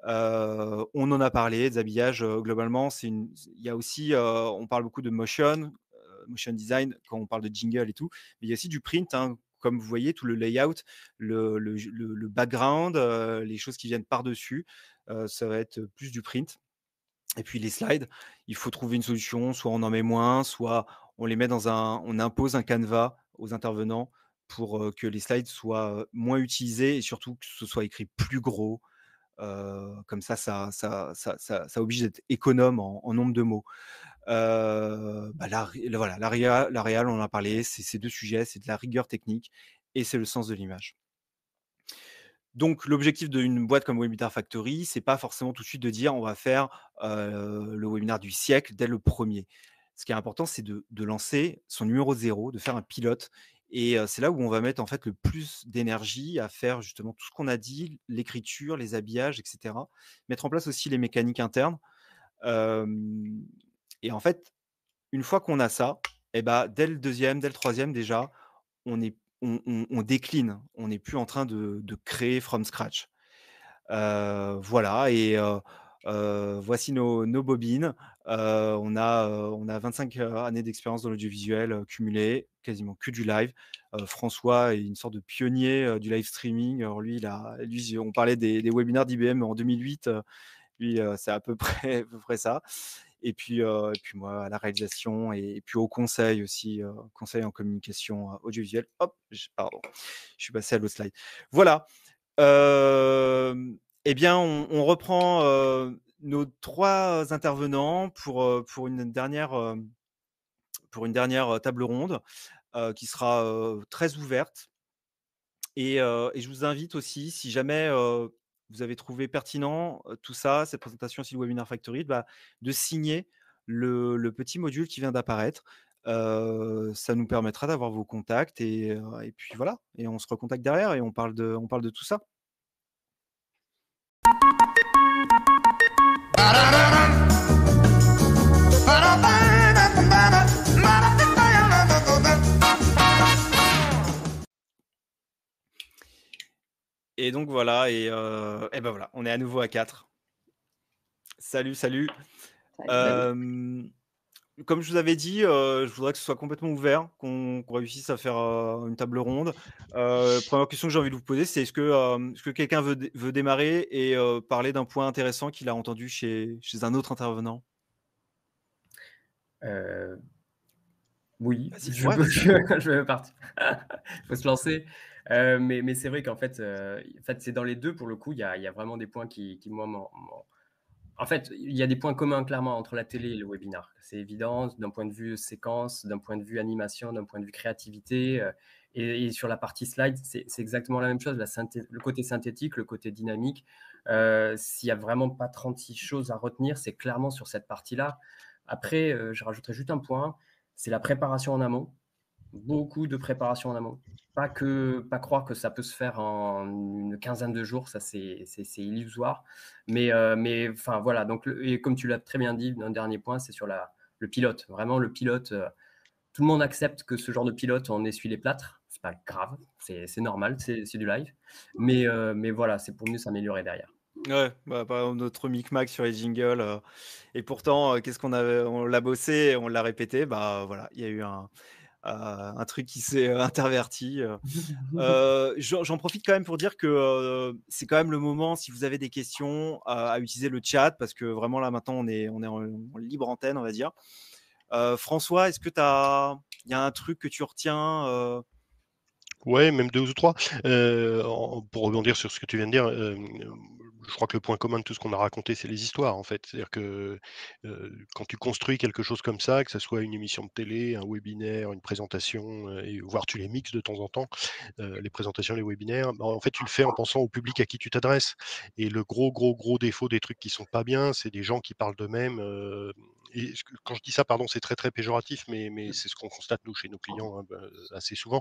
On en a parlé, des habillages, globalement, il y a aussi, on parle beaucoup de motion design quand on parle de jingle et tout, mais il y a aussi du print, hein. Comme vous voyez, tout le layout, le background, les choses qui viennent par-dessus, ça va être plus du print. Et puis les slides, il faut trouver une solution, soit on en met moins, soit on impose un canevas aux intervenants pour, que les slides soient, moins utilisés et surtout que ce soit écrit plus gros. Comme ça oblige d'être économe en nombre de mots. Bah, voilà, la réal, on en a parlé, c'est ces 2 sujets, c'est de la rigueur technique et c'est le sens de l'image. Donc l'objectif d'une boîte comme Webinar Factory, c'est pas forcément tout de suite de dire: «On va faire, le webinaire du siècle dès le premier». Ce qui est important, c'est de lancer son numéro 0, de faire un pilote et c'est là où on va mettre en fait le plus d'énergie à faire justement tout ce qu'on a dit, l'écriture, les habillages et cetera. Mettre en place aussi les mécaniques internes, hem et en fait, une fois qu'on a ça et bah, dès le deuxième, dès le troisième déjà, on décline. On n'est plus en train de créer from scratch. Voilà et voici nos bobines. On a 25 années d'expérience dans l'audiovisuel, cumulées, quasiment que du live. François est une sorte de pionnier, du live streaming. Alors lui, on parlait des webinaires d'IBM en 2008, lui, c'est à peu près ça. Et puis moi à la réalisation et puis au conseil aussi, conseil en communication, audiovisuelle. Hop, pardon, je suis passé à l'autre slide. Voilà. Et bien, on reprend, nos 3 intervenants pour une dernière, table ronde, qui sera, très ouverte. Et je vous invite aussi, si jamais, vous avez trouvé pertinent, tout ça, cette présentation aussi, le Webinar Factory, de signer le petit module qui vient d'apparaître. Ça nous permettra d'avoir vos contacts et puis voilà, et on se recontacte derrière et on parle de tout ça. Et donc voilà, et ben voilà, on est à nouveau à 4. Salut. Salut. Comme je vous avais dit, je voudrais que ce soit complètement ouvert, qu'on réussisse à faire une table ronde. Première question que j'ai envie de vous poser, c'est est-ce que quelqu'un veut démarrer et parler d'un point intéressant qu'il a entendu chez un autre intervenant? Oui, Vas-y, je ouais, peux, vas-y. je vais partir. Faut se lancer. Mais c'est vrai qu'en fait, c'est dans les deux, pour le coup, il y a vraiment des points qui moi, en fait, il y a des points communs clairement entre la télé et le webinar. C'est évident, d'un point de vue séquence, d'un point de vue animation, d'un point de vue créativité. Et sur la partie slide, c'est exactement la même chose. Le côté synthétique, le côté dynamique. S'il n'y a vraiment pas 36 choses à retenir, c'est clairement sur cette partie-là. Après, je rajouterai juste un point, c'est la préparation en amont. Beaucoup de préparation en amont. Pas croire que ça peut se faire en une quinzaine de jours, ça c'est illusoire. Mais enfin voilà, donc et comme tu l'as très bien dit, un dernier point, c'est sur le pilote. Vraiment le pilote, tout le monde accepte que ce genre de pilote, on essuie les plâtres. C'est pas grave, c'est normal, c'est du live. Mais voilà, c'est pour mieux s'améliorer derrière. Ouais, par exemple, notre micmac sur les jingles, et pourtant, qu'est-ce qu'on avait, on l'a bossé, on l'a répété, voilà, il y a eu un truc qui s'est interverti. J'en profite quand même pour dire que c'est quand même le moment, si vous avez des questions, à utiliser le chat, parce que vraiment là maintenant on est en libre antenne, on va dire. François, est-ce que il y a un truc que tu retiens? Ouais, même 2 ou 3. Pour rebondir sur ce que tu viens de dire, je crois que le point commun de tout ce qu'on a raconté, c'est les histoires, en fait. C'est-à-dire que, quand tu construis quelque chose comme ça, que ça soit une émission de télé, un webinaire, une présentation, et voire tu les mixes de temps en temps, les présentations, les webinaires, en fait, tu le fais en pensant au public à qui tu t'adresses. Et le gros défaut des trucs qui sont pas bien, c'est des gens qui parlent d'eux-mêmes, et quand je dis ça, pardon, c'est très péjoratif, mais c'est ce qu'on constate nous chez nos clients, hein, assez souvent.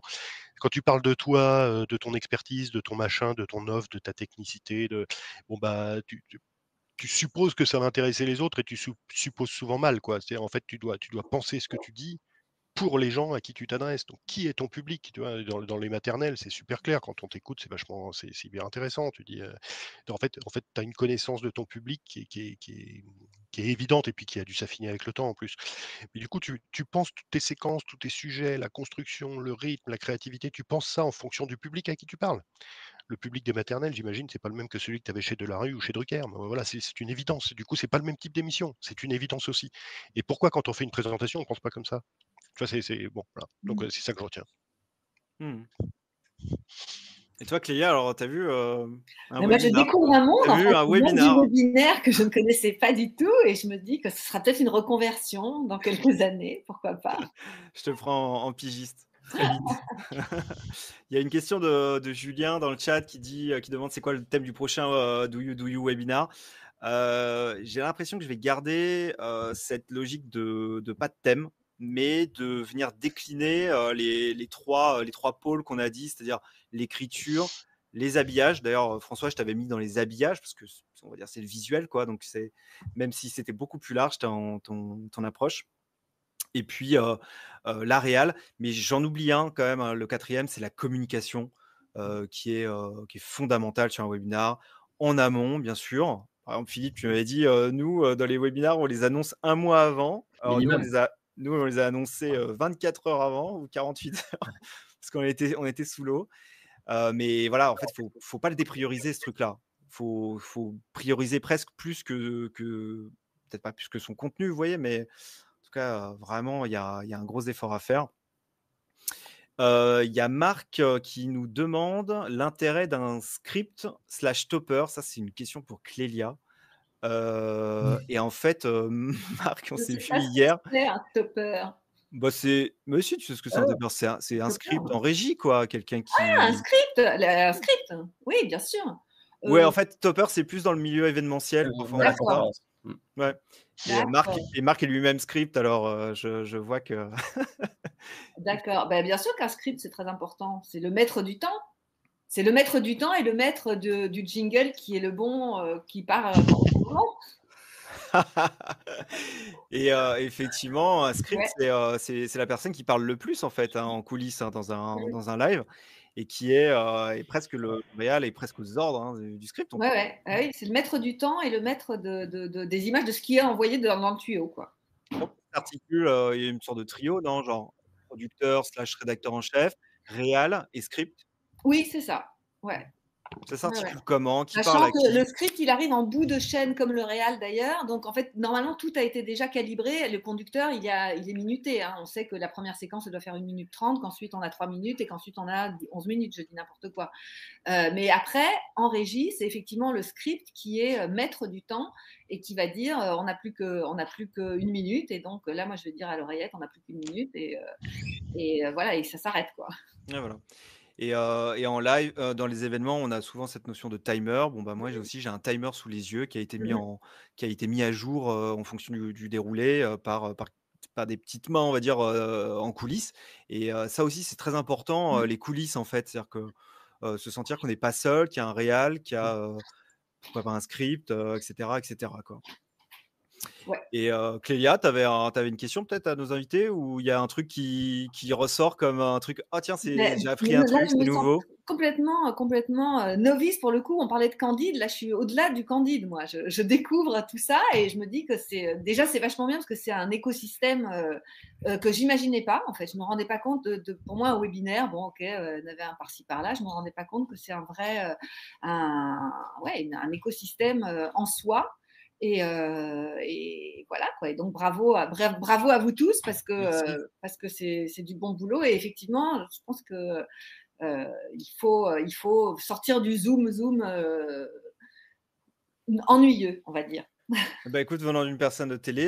Quand tu parles de toi, de ton expertise, de ton machin, de ton offre, de ta technicité, tu supposes que ça va intéresser les autres et tu supposes souvent mal, quoi. C'est-à-dire, en fait, tu dois penser ce que tu dis pour les gens à qui tu t'adresses. Donc, qui est ton public? Tu vois, dans les maternelles, c'est super clair. Quand on t'écoute, c'est hyper intéressant. Tu dis, en fait, tu as une connaissance de ton public qui est évidente et puis qui a dû s'affiner avec le temps en plus. Mais du coup, tu penses toutes tes séquences, tous tes sujets, la construction, le rythme, la créativité, tu penses ça en fonction du public à qui tu parles. Le public des maternelles, j'imagine, c'est pas le même que celui que tu avais chez Delarue ou chez Drucker. Mais voilà, c'est une évidence. Du coup, c'est pas le même type d'émission. C'est une évidence aussi. Et pourquoi, quand on fait une présentation, on pense pas comme ça? Tu vois, c'est bon, voilà. Donc, c'est ça que je retiens. Mmh. Et toi, Clélia, alors tu as vu un Moi, je webinar? découvre un monde, Tu as en vu fait, un le monde du webinaire? webinaire que je ne connaissais pas du tout, et je me dis que ce sera peut-être une reconversion dans quelques années, pourquoi pas. Je te prends en pigiste, très vite. Il y a une question de Julien dans le chat qui demande c'est quoi le thème du prochain Do You Webinar. J'ai l'impression que je vais garder cette logique de pas de thème, mais de venir décliner les trois pôles qu'on a dit, c'est-à-dire l'écriture, les habillages. D'ailleurs, François, je t'avais mis dans les habillages parce que on va dire c'est le visuel, quoi. Donc c'est, même si c'était beaucoup plus large ton approche. Et puis la réal, mais j'en oublie un quand même, hein, le quatrième, c'est la communication qui est fondamentale sur un webinar. En amont, bien sûr. Par exemple, Philippe, tu m'avais dit, nous, dans les webinars, on les annonce un mois avant. Alors nous, Minimum. on les a annoncés 24 heures avant ou 48 heures parce qu'on était sous l'eau. Mais voilà, en fait, faut pas le déprioriser, ce truc-là. Faut prioriser presque plus que peut-être pas plus que son contenu, vous voyez, mais en tout cas, vraiment, il y a un gros effort à faire. Il y a Marc qui nous demande l'intérêt d'un script / topper. Ça, c'est une question pour Clélia. Et en fait, Marc, on Je s'est sais vu pas ce que hier. c'est un topper. Bah, mais si, tu sais ce que c'est un Oh, taper? C'est un Topper. script en régie, quoi, quelqu'un Un qui script, un script. Oui, bien sûr. ouais, en Euh, fait, topper, c'est plus dans le milieu événementiel, Voilà, d'accord, influenceur. conférence. Ouais et d'accord, Marc est lui-même script, alors, je vois que d'accord. Ben, bien sûr qu'un script, c'est très important. C'est le maître du temps. C'est le maître du temps et le maître du jingle qui est le bon, qui part au bon moment. et effectivement, un script, Ouais. c'est la personne qui parle le plus, en fait, hein, en coulisses, hein, dans un live et qui est presque le réal est presque aux ordres, hein, du script. Ouais, ouais. Ah oui, c'est le maître du temps et le maître des images de ce qui est envoyé dans le tuyau, quoi. Comment ça s'articule, il y a une sorte de trio, non? Genre producteur/rédacteur en chef, réal et script? Oui, c'est ça. Ouais, Ça ouais, ouais. s'articule comment? Qui parle Sachant à que le qui? script, il arrive en bout de chaîne comme le réal d'ailleurs. Donc en fait, normalement, tout a été déjà calibré. Le conducteur, il est minuté, hein. On sait que la première séquence, elle doit faire 1 minute 30, qu'ensuite on a 3 minutes et qu'ensuite on a 11 minutes, je dis n'importe quoi. Mais après, en régie, c'est effectivement le script qui est maître du temps et qui va dire on n'a plus qu'une minute. Et donc là, moi, je vais dire à l'oreillette, on n'a plus qu'une minute. Et voilà, et ça s'arrête, quoi. Ouais, voilà et en live, dans les événements, on a souvent cette notion de timer. Bon, bah, moi, j'ai un timer sous les yeux qui a été mis à jour, en fonction du déroulé, par des petites mains, on va dire, en coulisses et ça aussi, c'est très important, les coulisses, en fait. C'est-à-dire que, se sentir qu'on n'est pas seul, qu'il y a un réal, qu'il y a, pourquoi pas un script, et cetera, quoi. Ouais. Et Clélia, tu avais une question peut-être à nos invités ou il y a un truc qui ressort comme un truc: «Ah tiens, Mais j'ai appris un là, truc, je c'est me sens nouveau». complètement novice pour le coup. On parlait de Candide, là, je suis au-delà du Candide, moi. Je découvre tout ça et je me dis que déjà, c'est vachement bien parce que c'est un écosystème que j'imaginais pas. En fait, je me rendais pas compte pour moi, un webinaire, bon, ok, il y en avait un par-ci par-là. Je me rendais pas compte que c'est un vrai, ouais, un écosystème en soi. Et voilà quoi. Et donc bravo à vous tous Merci. parce que c'est du bon boulot. Et effectivement, je pense que il faut sortir du zoom ennuyeux, on va dire. Bah, écoute, venant d'une personne de télé,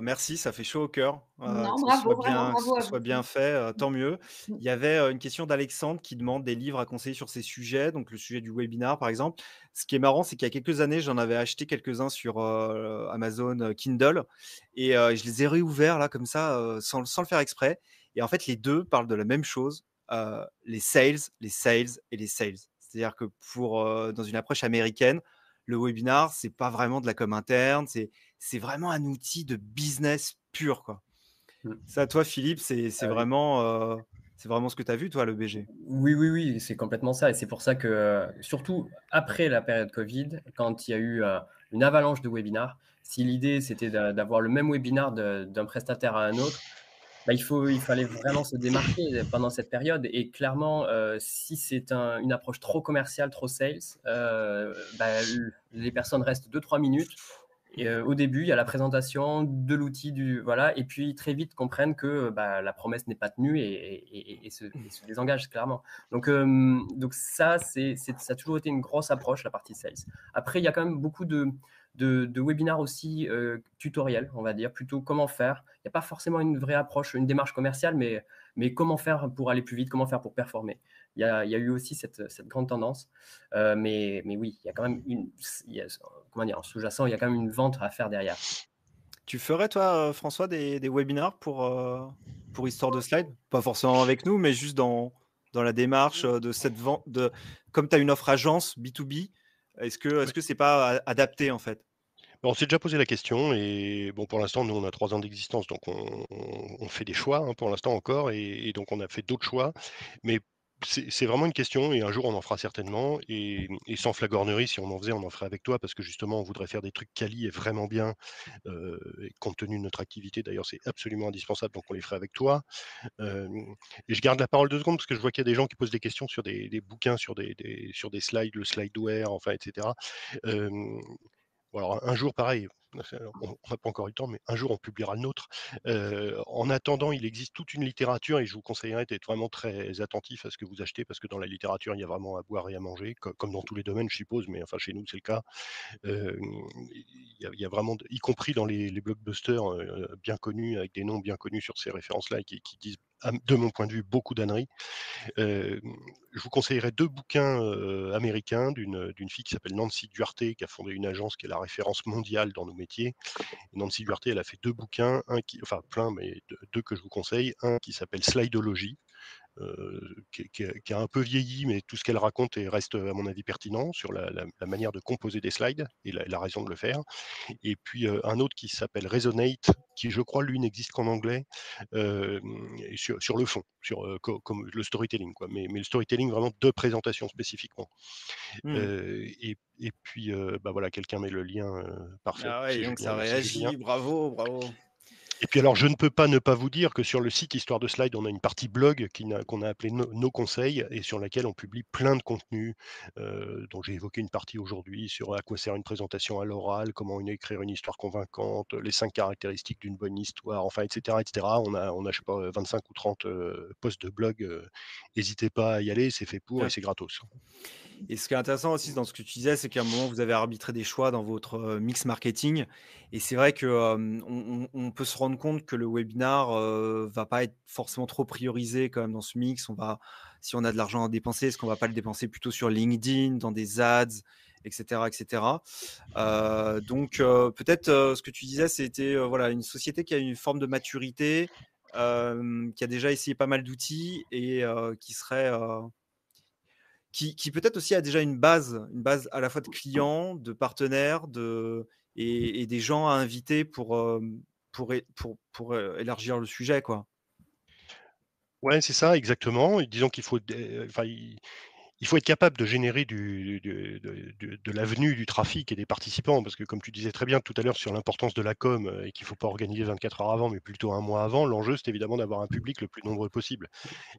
merci, ça fait chaud au cœur, Non, que ce soit vraiment bien que bravo ce à soit vous. bien fait, tant mieux. Mm. Il y avait, une question d'Alexandre qui demande des livres à conseiller sur ces sujets, donc le sujet du webinar, par exemple. Ce qui est marrant, c'est qu'il y a quelques années, j'en avais acheté quelques-uns sur, Amazon, Kindle et je les ai réouverts là comme ça, sans le faire exprès et en fait, les 2 parlent de la même chose, les sales et les sales. C'est-à-dire que dans une approche américaine, le webinar, c'est pas vraiment de la com interne, c'est vraiment un outil de business pur, quoi. Mmh. Ça, toi, Philippe, Ah oui. c'est vraiment ce que tu as vu, toi, le BG? Oui, oui, oui, c'est complètement ça et c'est pour ça que, surtout après la période covid, quand il y a eu, une avalanche de webinars, si l'idée c'était d'avoir le même webinar d'un prestataire à un autre, bah, il fallait vraiment se démarquer pendant cette période et clairement, si c'est une approche trop commerciale, trop sales, bah, les personnes restent 2-3 minutes et au début, il y a la présentation de l'outil voilà et puis très vite comprennent que, bah, la promesse n'est pas tenue et se désengagent clairement. Donc ça, ça a toujours été une grosse approche, la partie sales. Après, il y a quand même beaucoup de webinars aussi tutoriels, on va dire, plutôt comment faire. Il n'y a pas forcément une vraie approche, une démarche commerciale, mais comment faire pour aller plus vite, comment faire pour performer. Il y a eu aussi cette grande tendance. Mais oui, il y a quand même comment dire, en sous-jacent, il y a quand même une vente à faire derrière. Tu ferais, toi, François, des webinars pour Histoire de Slide? Pas forcément avec nous, mais juste dans la démarche, de cette vente de comme tu as une offre agence B2B, est-ce Ouais. que c'est pas a adapté, en fait? On s'est déjà posé la question et bon, pour l'instant, nous, on a 3 ans d'existence, donc on fait des choix, hein, pour l'instant encore et donc on a fait d'autres choix. Mais c'est vraiment une question et un jour, on en fera certainement et sans flagornerie, si on en faisait, on en ferait avec toi parce que justement, on voudrait faire des trucs quali et vraiment bien, et compte tenu de notre activité, d'ailleurs, c'est absolument indispensable, donc on les ferait avec toi. Hem Et je garde la parole 2 secondes parce que je vois qu'il y a des gens qui posent des questions sur des bouquins, sur des slides, le slideware, enfin et cetera. Hem Bon alors un jour pareil, on n'a pas encore eu le temps, mais un jour on publiera le nôtre. En attendant, il existe toute une littérature et je vous conseillerais d'être vraiment très attentif à ce que vous achetez parce que dans la littérature, il y a vraiment à boire et à manger, comme dans tous les domaines, je suppose, mais enfin chez nous, c'est le cas. Hem, il y a vraiment, y compris dans les blockbusters bien connus, avec des noms bien connus sur ces références-là, qui disent, de mon point de vue, beaucoup d'âneries. Je vous conseillerais 2 bouquins américains d'une fille qui s'appelle Nancy Duarte, qui a fondé une agence qui est la référence mondiale dans nos métiers. Et Nancy Duarte, elle a fait 2 bouquins, enfin plein, mais 2 que je vous conseille. Un qui s'appelle Slidology, qui a un peu vieilli, mais tout ce qu'elle raconte reste, à mon avis, pertinent sur la manière de composer des slides et la raison de le faire. Et puis un autre qui s'appelle Resonate, qui je crois, lui, n'existe qu'en anglais, et sur le fond, sur comme le storytelling, quoi. Mais le storytelling vraiment de présentation spécifiquement. Et puis, bah voilà, quelqu'un met le lien, parfait. Ah ouais, C'est donc Julien, ça merci Julien. réagit, bravo, bravo. Et puis alors, je ne peux pas ne pas vous dire que sur le site Histoire de Slide, on a une partie blog qu'on a appelée nos conseils et sur laquelle on publie plein de contenus, dont j'ai évoqué une partie aujourd'hui sur à quoi sert une présentation à l'oral, comment écrire une histoire convaincante, les 5 caractéristiques d'une bonne histoire, enfin, etc., etc. On a, je sais pas, 25 ou 30 posts de blog. N'hésitez pas à y aller, c'est fait pour et Ouais. c'est gratos. Et ce qui est intéressant aussi dans ce que tu disais, c'est qu'à un moment, vous avez arbitré des choix dans votre mix marketing. Et c'est vrai que on peut se rendre compte que le webinar va pas être forcément trop priorisé quand même dans ce mix. Si on a de l'argent à dépenser, est-ce qu'on va pas le dépenser plutôt sur LinkedIn, dans des ads, etc., etc. Donc peut-être ce que tu disais, c'était voilà une société qui a une forme de maturité, qui a déjà essayé pas mal d'outils et qui serait qui peut-être aussi a déjà une base à la fois de clients, de partenaires, et des gens à inviter pour élargir le sujet, quoi. Ouais, c'est ça, exactement. Et disons qu'il faut, enfin, il faut être capable de générer de la venue, du trafic et des participants, parce que comme tu disais très bien tout à l'heure sur l'importance de la com, et qu'il ne faut pas organiser 24 heures avant, mais plutôt un mois avant, l'enjeu, c'est évidemment d'avoir un public le plus nombreux possible.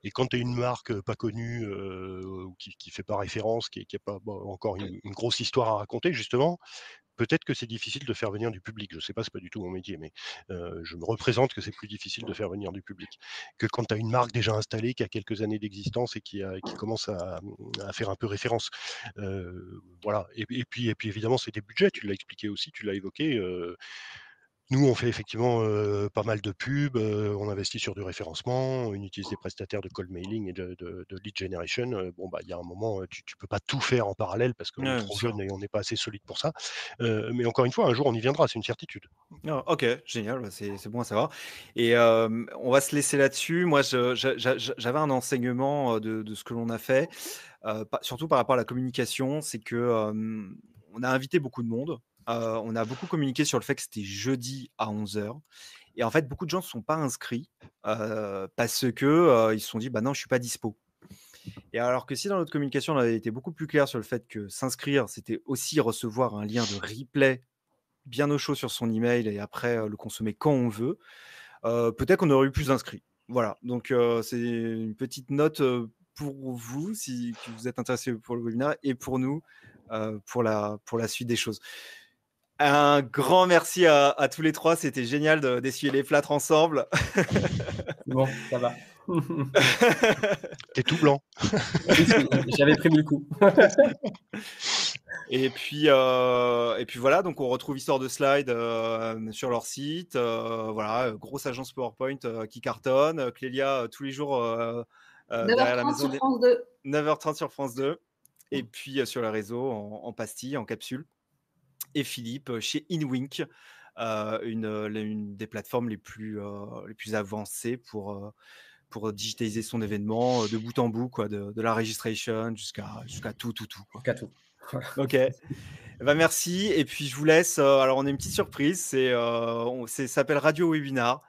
Et quand tu es une marque pas connue, ou qui fait pas référence, qui a pas encore une grosse histoire à raconter, justement, peut-être que c'est difficile de faire venir du public. Je ne sais pas, c'est pas du tout mon métier, mais je me représente que c'est plus difficile de faire venir du public que quand tu as une marque déjà installée, qui a quelques années d'existence et qui commence à faire un peu référence. Voilà. Et puis évidemment, c'est des budgets. Tu l'as expliqué aussi, tu l'as évoqué. Nous, on fait effectivement pas mal de pubs, on investit sur du référencement, on utilise des prestataires de cold mailing et de lead generation. Bon, bah, il y a un moment, tu peux pas tout faire en parallèle parce qu'on est Ouais, bien trop sûr. jeune et on n'est pas assez solide pour ça. Mais encore une fois, un jour, on y viendra, c'est une certitude. Ah, OK, génial, bah, c'est bon à savoir. Et on va se laisser là-dessus. Moi, j'avais un enseignement de ce que l'on a fait, surtout par rapport à la communication, c'est que on a invité beaucoup de monde. On a beaucoup communiqué sur le fait que c'était jeudi à 11h. Et en fait, beaucoup de gens ne sont pas inscrits parce que ils se sont dit, bah non, je suis pas dispo. Et alors que si dans notre communication, on avait été beaucoup plus clair sur le fait que s'inscrire, c'était aussi recevoir un lien de replay bien au chaud sur son email et après le consommer quand on veut, peut-être qu'on aurait eu plus d'inscrits. Voilà, donc c'est une petite note pour vous si vous êtes intéressé pour le webinaire et pour nous pour la suite des choses. Un grand merci à tous les trois, c'était génial d'essuyer les plâtres ensemble. Bon, ça va. T'es tout blanc. Oui, j'avais prévu le coup. Et puis voilà, donc on retrouve Histoire de Slide sur leur site. Voilà, grosse agence PowerPoint qui cartonne. Clélia, tous les jours derrière la 9h30 maison, sur France 2. 9h30 sur France 2. Et puis sur les réseaux en pastille, en capsule. Et Philippe chez InWink, une des plateformes les plus avancées pour digitaliser son événement de bout en bout, quoi, de la registration jusqu'à tout. Quoi. Jusqu'à tout. Voilà. Ok. Bah, merci. Et puis je vous laisse. Alors on a une petite surprise. Ça s'appelle Radio Webinar.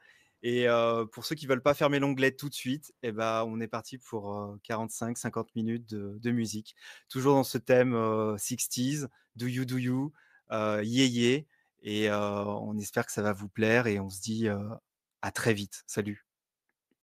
Et pour ceux qui veulent pas fermer l'onglet tout de suite, on est parti pour 45-50 minutes de musique. Toujours dans ce thème 60s, do you, yeah yeah. Et on espère que ça va vous plaire et on se dit à très vite. Salut.